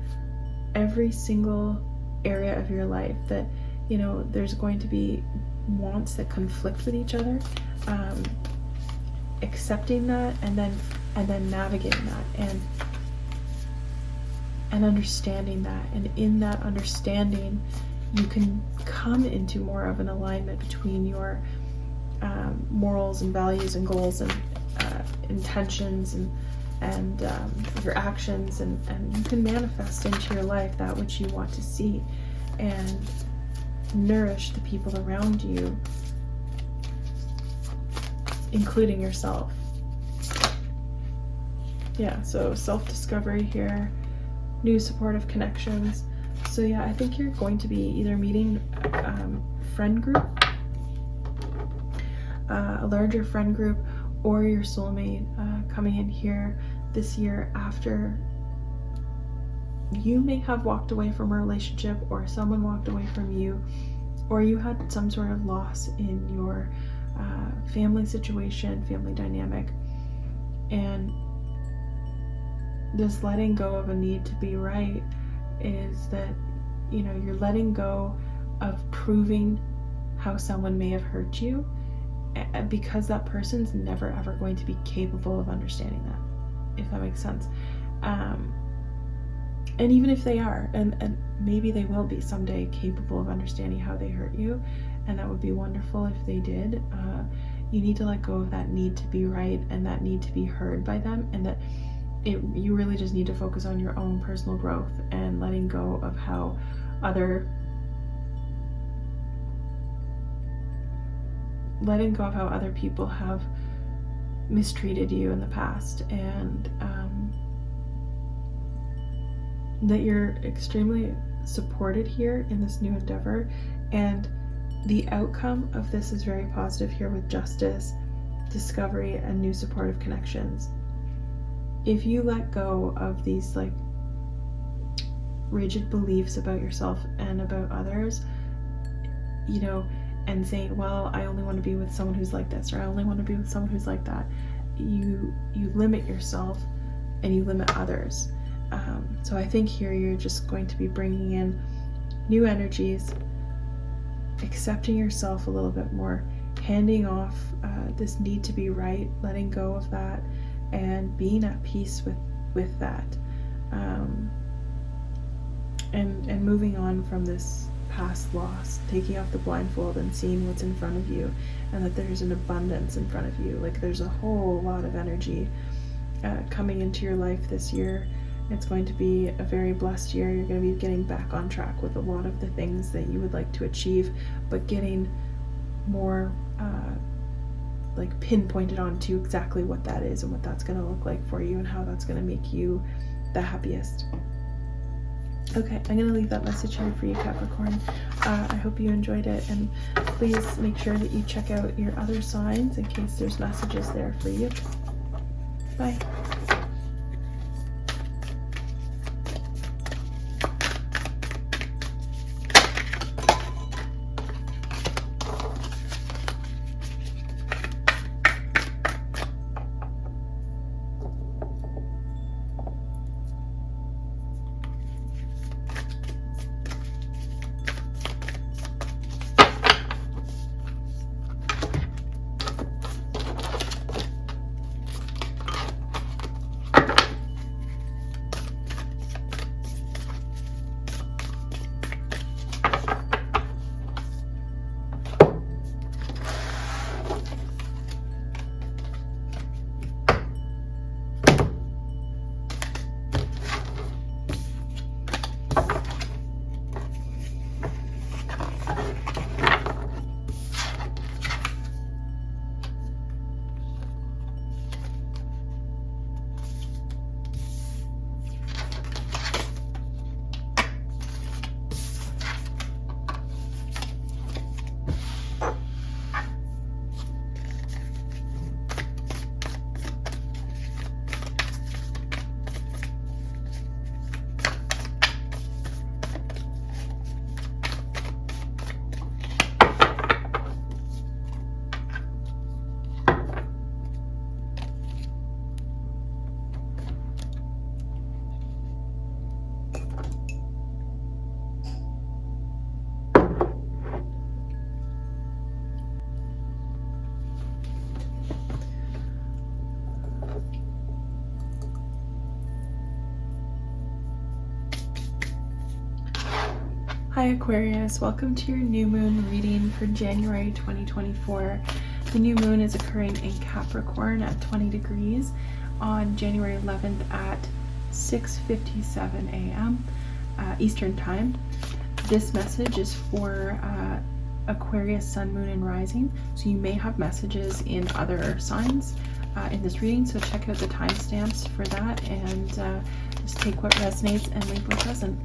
every single area of your life, that there's going to be wants that conflict with each other, accepting that, and then navigating that, and understanding that. And in that understanding, you can come into more of an alignment between your morals and values and goals and intentions, and your actions, and you can manifest into your life that which you want to see and nourish the people around you, including yourself. Yeah, so self-discovery here, new supportive connections. So yeah, I think you're going to be either meeting friend group, a larger friend group, or your soulmate coming in here this year after you may have walked away from a relationship, or someone walked away from you, or you had some sort of loss in your family situation, family dynamic, and this letting go of a need to be right is that, you know, you're letting go of proving how someone may have hurt you, because that person's never ever going to be capable of understanding that, if that makes sense. And even if they are, and maybe they will be someday capable of understanding how they hurt you, and that would be wonderful if they did, you need to let go of that need to be right and that need to be heard by them, and that you really just need to focus on your own personal growth and letting go of how other people have mistreated you in the past, and that you're extremely supported here in this new endeavor, and the outcome of this is very positive here with justice, discovery, and new supportive connections. If you let go of these like rigid beliefs about yourself and about others, you know, and saying, well, I only want to be with someone who's like this, or I only want to be with someone who's like that, you limit yourself and you limit others. So I think here you're just going to be bringing in new energies, accepting yourself a little bit more, handing off this need to be right, letting go of that, and being at peace with that, and moving on from this past loss, taking off the blindfold and seeing what's in front of you, and that there's an abundance in front of you. Like, there's a whole lot of energy coming into your life this year. It's going to be a very blessed year. You're going to be getting back on track with a lot of the things that you would like to achieve, but getting more like pinpointed onto exactly what that is and what that's going to look like for you and how that's going to make you the happiest. Okay, I'm going to leave that message here for you, Capricorn. I hope you enjoyed it, and please make sure that you check out your other signs in case there's messages there for you. Bye. Hi Aquarius, welcome to your new moon reading for January 2024. The new moon is occurring in Capricorn at 20 degrees. on January 11th at 6:57 a.m. Eastern Time. This message is for Aquarius, Sun, Moon, and Rising. So you may have messages in other signs in this reading. So check out the timestamps for that, and just take what resonates and leave what doesn't.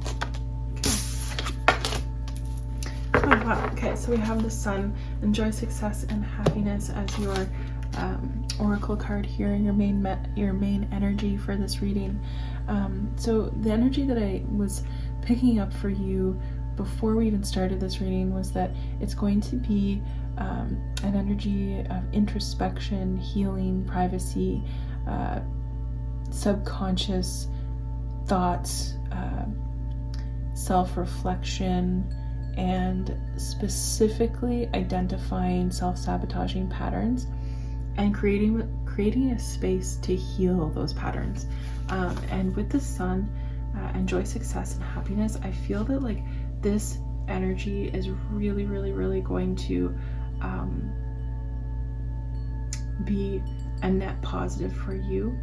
Okay. Oh, wow. Okay, so we have the Sun. Enjoy success and happiness as your oracle card here, your main energy for this reading. So the energy that I was picking up for you before we even started this reading was that it's going to be an energy of introspection, healing, privacy, subconscious thoughts, self-reflection, and specifically identifying self-sabotaging patterns and creating a space to heal those patterns. And with the Sun, enjoy success and happiness. I feel that like this energy is really, really, really going to be a net positive for you.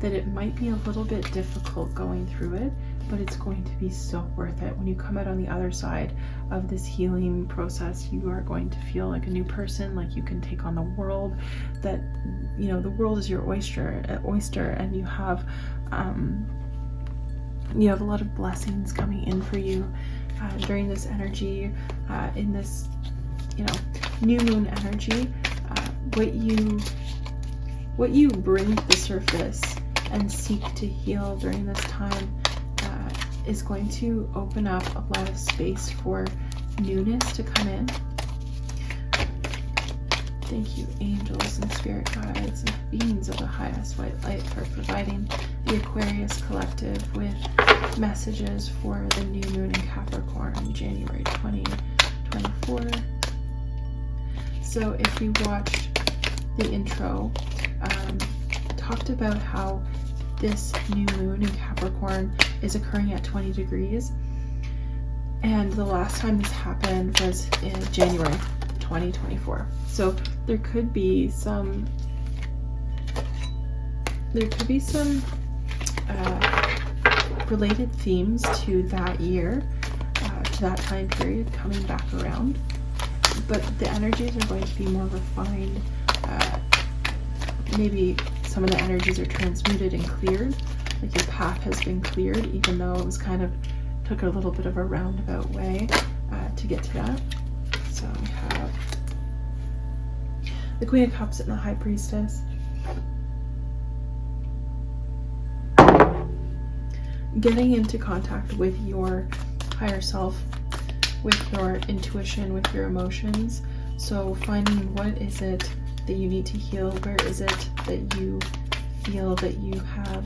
That it might be a little bit difficult going through it, but it's going to be so worth it. When you come out on the other side of this healing process, you are going to feel like a new person, like you can take on the world, that, you know, the world is your oyster, and you have a lot of blessings coming in for you during this energy, in this, you know, new moon energy. What you bring to the surface and seek to heal during this time is going to open up a lot of space for newness to come in. Thank you, angels and spirit guides and beings of the highest white light, for providing the Aquarius collective with messages for the new moon in Capricorn, January 2024. So if you watched the intro, talked about how this new moon in Capricorn is occurring at 20 degrees, and the last time this happened was in January 2024. So there could be some related themes to that year, to that time period coming back around, but the energies are going to be more refined. Maybe some of the energies are transmuted and cleared, like your path has been cleared, even though it was kind of took a little bit of a roundabout way to get to that. So we have the Queen of Cups and the High Priestess. Getting into contact with your higher self, with your intuition, with your emotions. So finding what is it that you need to heal, where is it that you feel that you have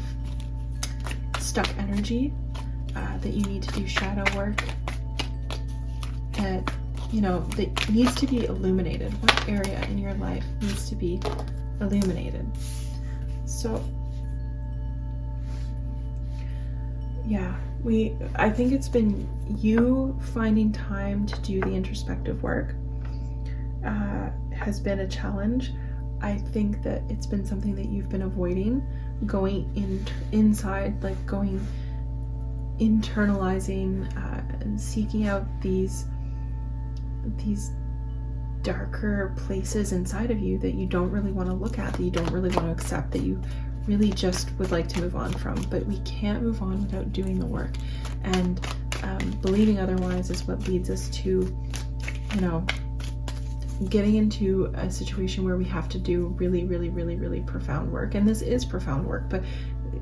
stuck energy, that you need to do shadow work, that, you know, that needs to be illuminated. What area in your life needs to be illuminated? So yeah, I think it's been you finding time to do the introspective work has been a challenge. I think that it's been something that you've been avoiding, going inside, like going internalizing and seeking out these darker places inside of you that you don't really want to look at, that you don't really want to accept, that you really just would like to move on from. But we can't move on without doing the work, and believing otherwise is what leads us to, you know, getting into a situation where we have to do really, really, really, really profound work. And this is profound work, but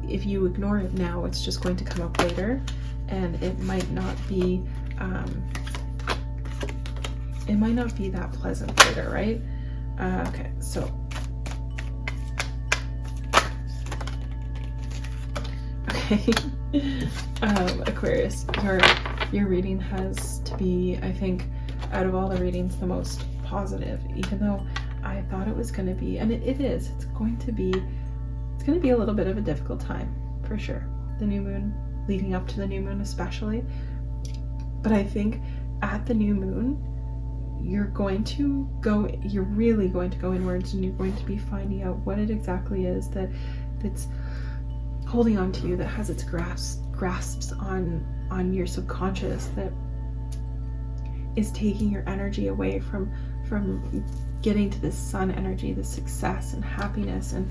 if you ignore it now, it's just going to come up later, and it might not be that pleasant later, right? Okay, so Aquarius, your reading has to be, I think, out of all the readings, the most positive, even though I thought it was going to be, and it is, it's going to be a little bit of a difficult time, for sure. The new moon, leading up to the new moon especially. But I think at the new moon, you're really going to go inwards, and you're going to be finding out what it exactly is that's holding on to you, that has its grasps on your subconscious, that is taking your energy away from getting to this sun energy, this success and happiness. And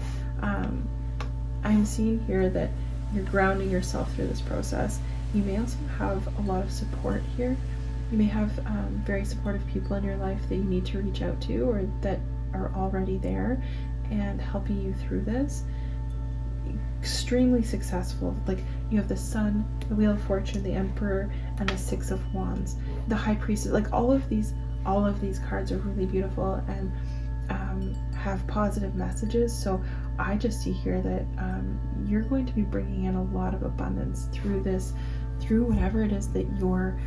I'm seeing here that you're grounding yourself through this process. You may also have a lot of support here. You may have very supportive people in your life that you need to reach out to, or that are already there and helping you through this. Extremely successful. Like, you have the Sun, the Wheel of Fortune, the Emperor, and the Six of Wands, the High Priestess. Like, all of these cards are really beautiful and have positive messages. So I just see here that you're going to be bringing in a lot of abundance through this, through whatever it is that you're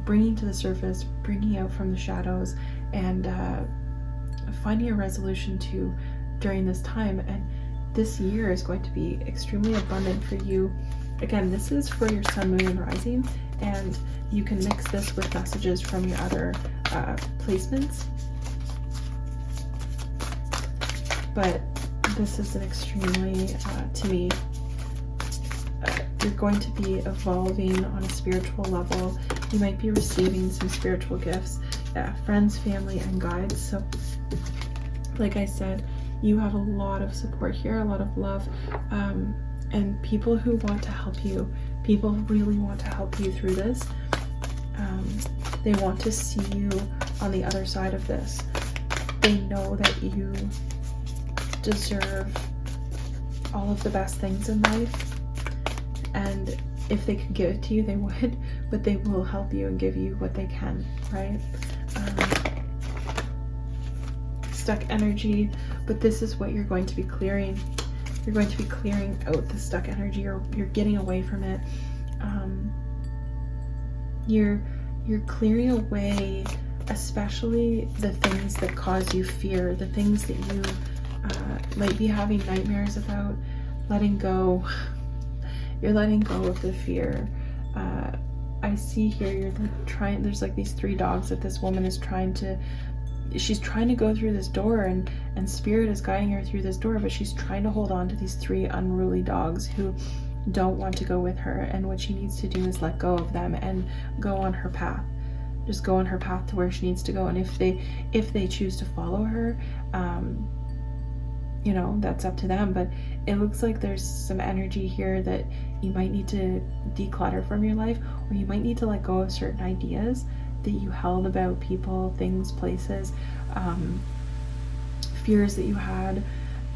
bringing to the surface, bringing out from the shadows, and finding a resolution to during this time. And this year is going to be extremely abundant for you. Again, this is for your sun, moon, and rising, and you can mix this with messages from your other placements. But this is an extremely, to me, you're going to be evolving on a spiritual level. You might be receiving some spiritual gifts, friends, family, and guides. So, like I said, you have a lot of support here, a lot of love, and people who want to help you. People really want to help you through this. They want to see you on the other side of this. They know that you deserve all of the best things in life, and if they could give it to you, they would, but they will help you and give you what they can, right? Stuck energy, but this is what you're going to be clearing. You're going to be clearing out the stuck energy, or you're getting away from it. You're clearing away, especially the things that cause you fear, the things that you might be having nightmares about. Letting go. You're letting go of the fear. I see here you're like trying, there's like these 3 dogs that this woman is she's trying to go through this door, and spirit is guiding her through this door, but she's trying to hold on to these 3 unruly dogs who don't want to go with her. And what she needs to do is let go of them and go on her path. Just go on her path to where she needs to go. And if they choose to follow her, you know, that's up to them. But it looks like there's some energy here that you might need to declutter from your life, or you might need to let go of certain ideas that you held about people, things, places, fears that you had,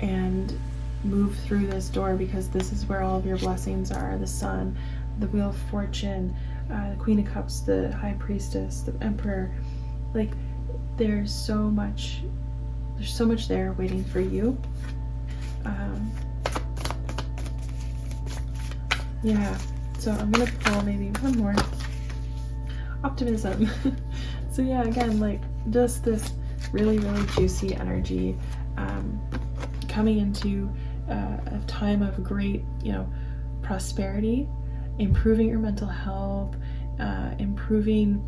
and move through this door, because this is where all of your blessings are. The Sun, the Wheel of Fortune, the Queen of Cups, the High Priestess, the Emperor. Like, there's so much there waiting for you. Yeah, so I'm gonna pull maybe one more. Optimism. So yeah, again, like, just this really, really juicy energy coming into a time of great, you know, prosperity, improving your mental health, improving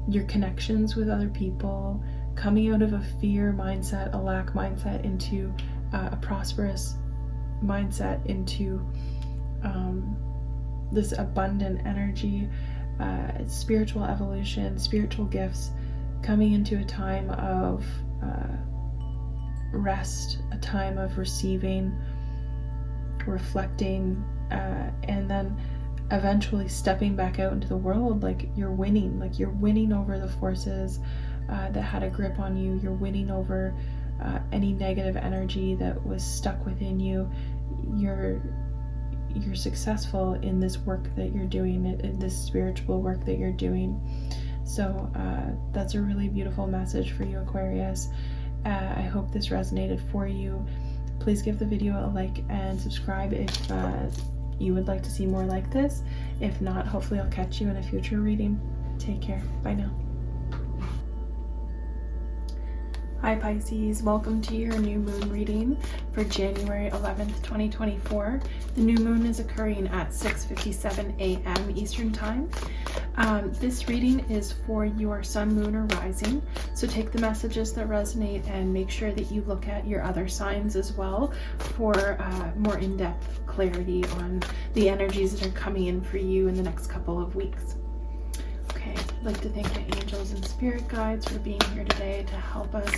your connections with other people, coming out of a fear mindset, a lack mindset, into a prosperous mindset, into this abundant energy, spiritual evolution, spiritual gifts, coming into a time of rest, a time of receiving, reflecting, and then eventually stepping back out into the world. Like, you're winning over the forces that had a grip on you. You're winning over any negative energy that was stuck within you. You're successful in this work that you're doing, in this spiritual work that you're doing. So that's a really beautiful message for you, Aquarius. I hope this resonated for you. Please give the video a like and subscribe if you would like to see more like this. If not, hopefully I'll catch you in a future reading. Take care. Bye now. Hi Pisces, welcome to your new moon reading for January 11th, 2024. The new moon is occurring at 6:57 a.m. Eastern Time. This reading is for your sun, moon, or rising. So take the messages that resonate and make sure that you look at your other signs as well for more in-depth clarity on the energies that are coming in for you in the next couple of weeks. Okay, I'd like to thank the angels and spirit guides for being here today to help us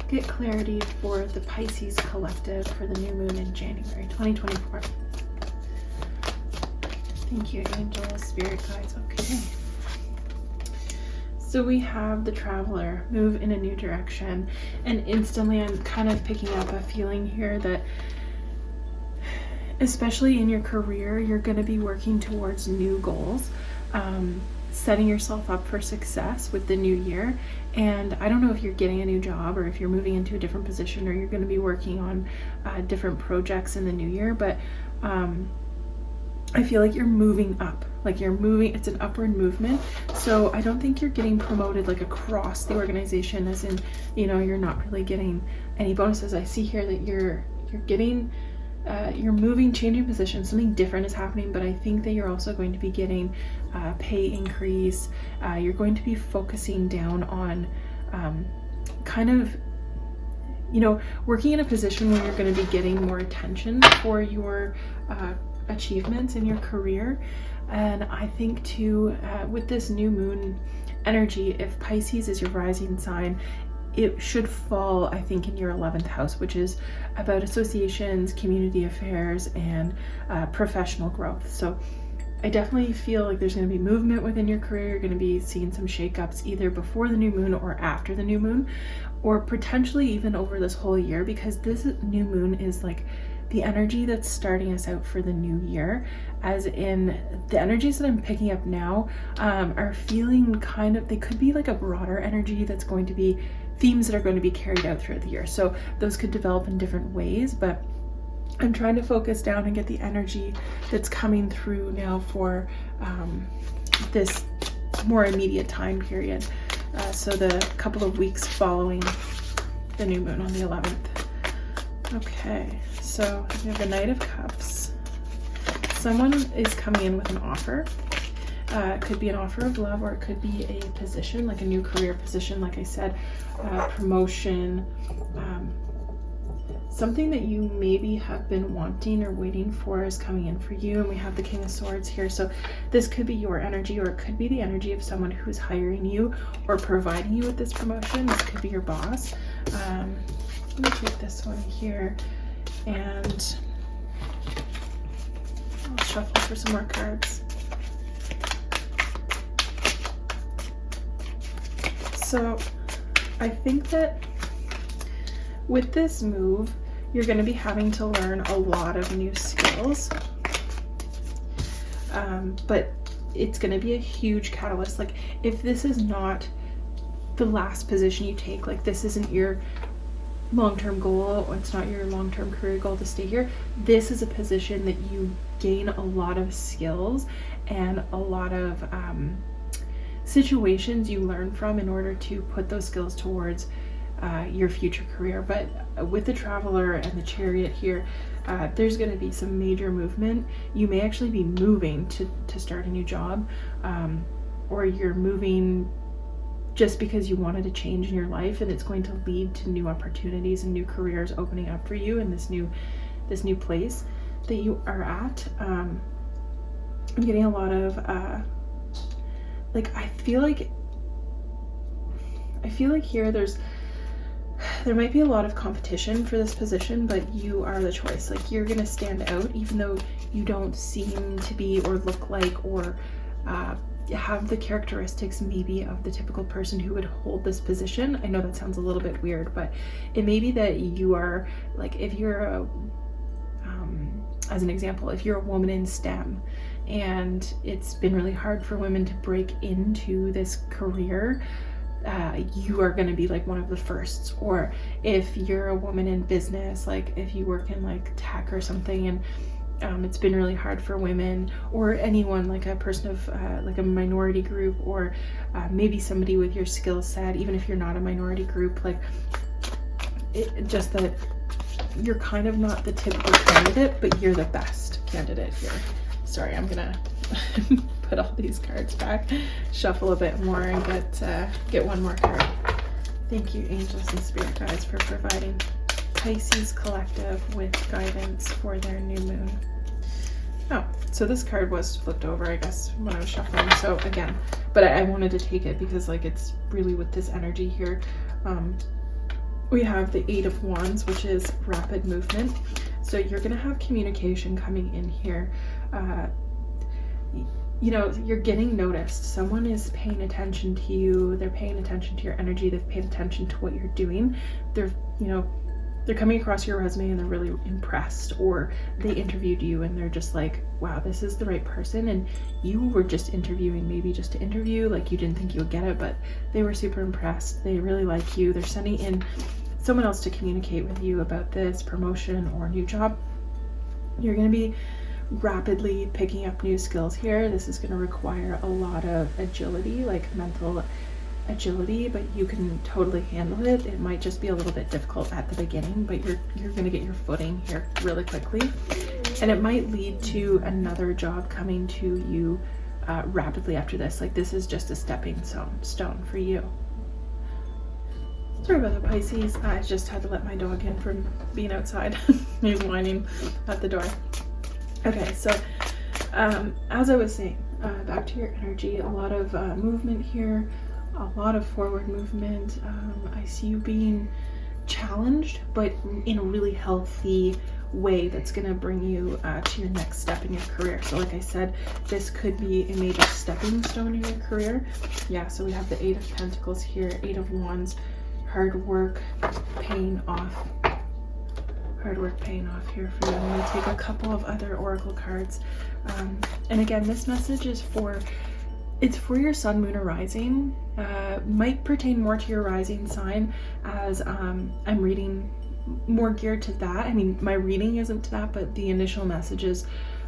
get clarity for the Pisces collective for the new moon in January 2024. Thank you, angels, spirit guides. Okay. So we have the traveler move in a new direction, and instantly I'm kind of picking up a feeling here that especially in your career, you're going to be working towards new goals. Setting yourself up for success with the new year. And I don't know if you're getting a new job or if you're moving into a different position or you're going to be working on different projects in the new year, but I feel like you're moving up, like you're moving, it's an upward movement. So I don't think you're getting promoted like across the organization, as in, you know, you're not really getting any bonuses. I see here that you're getting you're moving, changing position, something different is happening, but I think that you're also going to be getting pay increase. You're going to be focusing down on kind of, you know, working in a position where you're going to be getting more attention for your achievements in your career. And I think too, with this new moon energy, if Pisces is your rising sign, it should fall, I think, in your 11th house, which is about associations, community affairs, and professional growth. So I definitely feel like there's going to be movement within your career. You're going to be seeing some shakeups either before the new moon or after the new moon, or potentially even over this whole year, because this new moon is like the energy that's starting us out for the new year. As in, the energies that I'm picking up now are feeling kind of, they could be like a broader energy that's going to be themes that are going to be carried out throughout the year. So those could develop in different ways, but I'm trying to focus down and get the energy that's coming through now for this more immediate time period. So the couple of weeks following the new moon on the 11th. Okay, so we have the Knight of Cups. Someone is coming in with an offer. It could be an offer of love, or it could be a position, like a new career position, like I said, promotion, something that you maybe have been wanting or waiting for is coming in for you. And we have the King of Swords here. So this could be your energy, or it could be the energy of someone who's hiring you or providing you with this promotion. This could be your boss. Let me take this one here, and I'll shuffle for some more cards. So I think that with this move, you're going to be having to learn a lot of new skills, but it's going to be a huge catalyst. Like, if this is not the last position you take, like this isn't your long-term goal, or it's not your long-term career goal to stay here, this is a position that you gain a lot of skills and a lot of situations you learn from in order to put those skills towards your future career. But with the Traveler and the Chariot here, there's going to be some major movement. You may actually be moving to start a new job, or you're moving just because you wanted a change in your life, and it's going to lead to new opportunities and new careers opening up for you in this new place that you are at. I'm getting a lot of like, I feel like here there might be a lot of competition for this position, but you are the choice. Like, you're gonna stand out even though you don't seem to be or look like or have the characteristics maybe of the typical person who would hold this position. I know that sounds a little bit weird, but it may be that you are, like, if you're as an example, if you're a woman in STEM and it's been really hard for women to break into this career, you are going to be like one of the firsts. Or if you're a woman in business, like if you work in like tech or something, and it's been really hard for women, or anyone, like a person of like a minority group, or maybe somebody with your skill set, even if you're not a minority group, like just that you're kind of not the typical candidate, but you're the best candidate here. Sorry, I'm gonna put all these cards back, shuffle a bit more, and get one more card. Thank you, angels and spirit guides, for providing Pisces collective with guidance for their new moon. Oh, so this card was flipped over, I guess, when I was shuffling. So again, but I wanted to take it because like it's really with this energy here. We have the 8 of Wands, which is rapid movement. So you're going to have communication coming in here. You know, you're getting noticed. Someone is paying attention to you. They're paying attention to your energy. They've paid attention to what you're doing. They're, you know, they're coming across your resume and they're really impressed, or they interviewed you and they're just like, wow, this is the right person. And you were just interviewing, maybe just to interview, like you didn't think you would get it, but they were super impressed. They really like you. They're sending in someone else to communicate with you about this promotion or new job. You're going to be rapidly picking up new skills here. This is going to require a lot of agility, like mental agility, but you can totally handle it. It might just be a little bit difficult at the beginning, but you're going to get your footing here really quickly, and it might lead to another job coming to you rapidly after this. Like this is just a stepping stone for you. Sorry about that, Pisces. I just had to let my dog in from being outside. He's whining at the door. Okay, so as I was saying, back to your energy, a lot of movement here, a lot of forward movement. I see you being challenged, but in a really healthy way that's going to bring you to your next step in your career. So like I said, this could be a major stepping stone in your career. Yeah, so we have the 8 of Pentacles here, 8 of Wands, hard work paying off. Hard work paying off here for you. I'm going to take a couple of other oracle cards. And again, this message is for your sun, moon, or rising. Might pertain more to your rising sign, as I'm reading more geared to that. I mean, my reading isn't to that, but the initial messages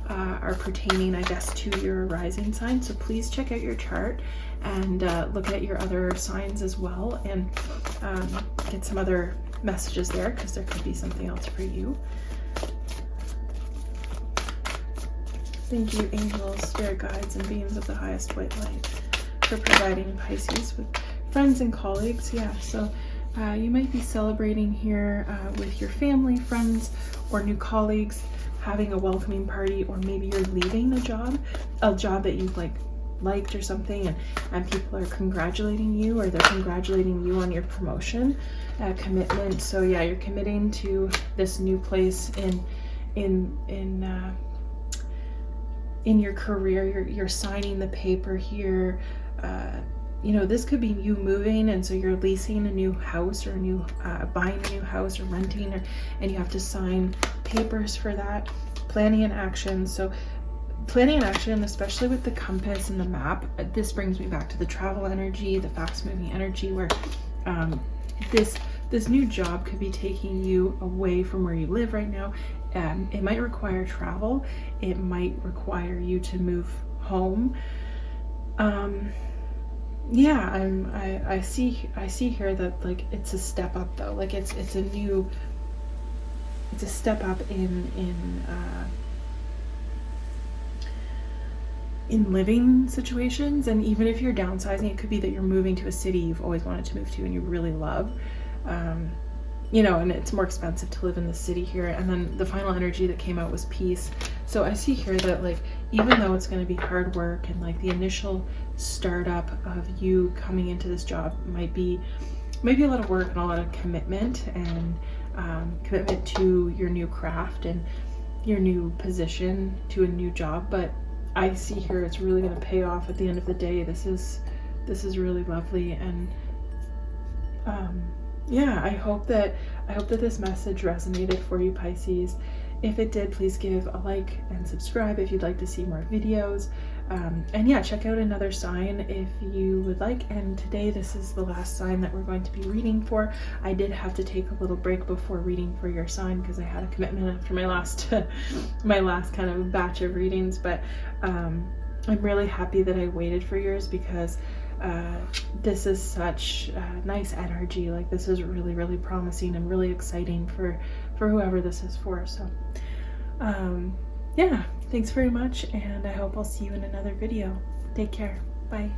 are pertaining, I guess, to your rising sign. So please check out your chart and look at your other signs as well, and get some other messages there, because there could be something else for you. Thank you, angels, spirit guides, and beings of the highest white light, for providing Pisces with friends and colleagues. Yeah, so you might be celebrating here with your family, friends, or new colleagues, having a welcoming party, or maybe you're leaving a job that you've liked or something, and people are congratulating you, or they're congratulating you on your promotion, commitment. So yeah, you're committing to this new place in your career. You're signing the paper here. You know, this could be you moving, and so you're leasing a new house, or buying a new house, or renting, and you have to sign papers for that. Planning and action. So planning and action, especially with the compass and the map, this brings me back to the travel energy, the fast moving energy, where this new job could be taking you away from where you live right now. It might require travel. It might require you to move home. Yeah, I see here that like it's a step up though. Like it's a step up in living situations. And even if you're downsizing, it could be that you're moving to a city you've always wanted to move to and you really love. You know, and it's more expensive to live in the city here. And then the final energy that came out was peace. So I see here that like, even though it's going to be hard work, and like the initial startup of you coming into this job might be a lot of work and a lot of commitment, and commitment to your new craft and your new position, to a new job. But I see here it's really going to pay off at the end of the day. This is really lovely. And yeah, I hope that this message resonated for you, Pisces. If it did, please give a like and subscribe if you'd like to see more videos. And yeah, check out another sign if you would like. And today, this is the last sign that we're going to be reading for. I did have to take a little break before reading for your sign because I had a commitment after my last kind of batch of readings. But I'm really happy that I waited for yours, because this is such nice energy. Like, this is really, really promising and really exciting for whoever this is for. So yeah, thanks very much, and I hope I'll see you in another video. Take care. Bye.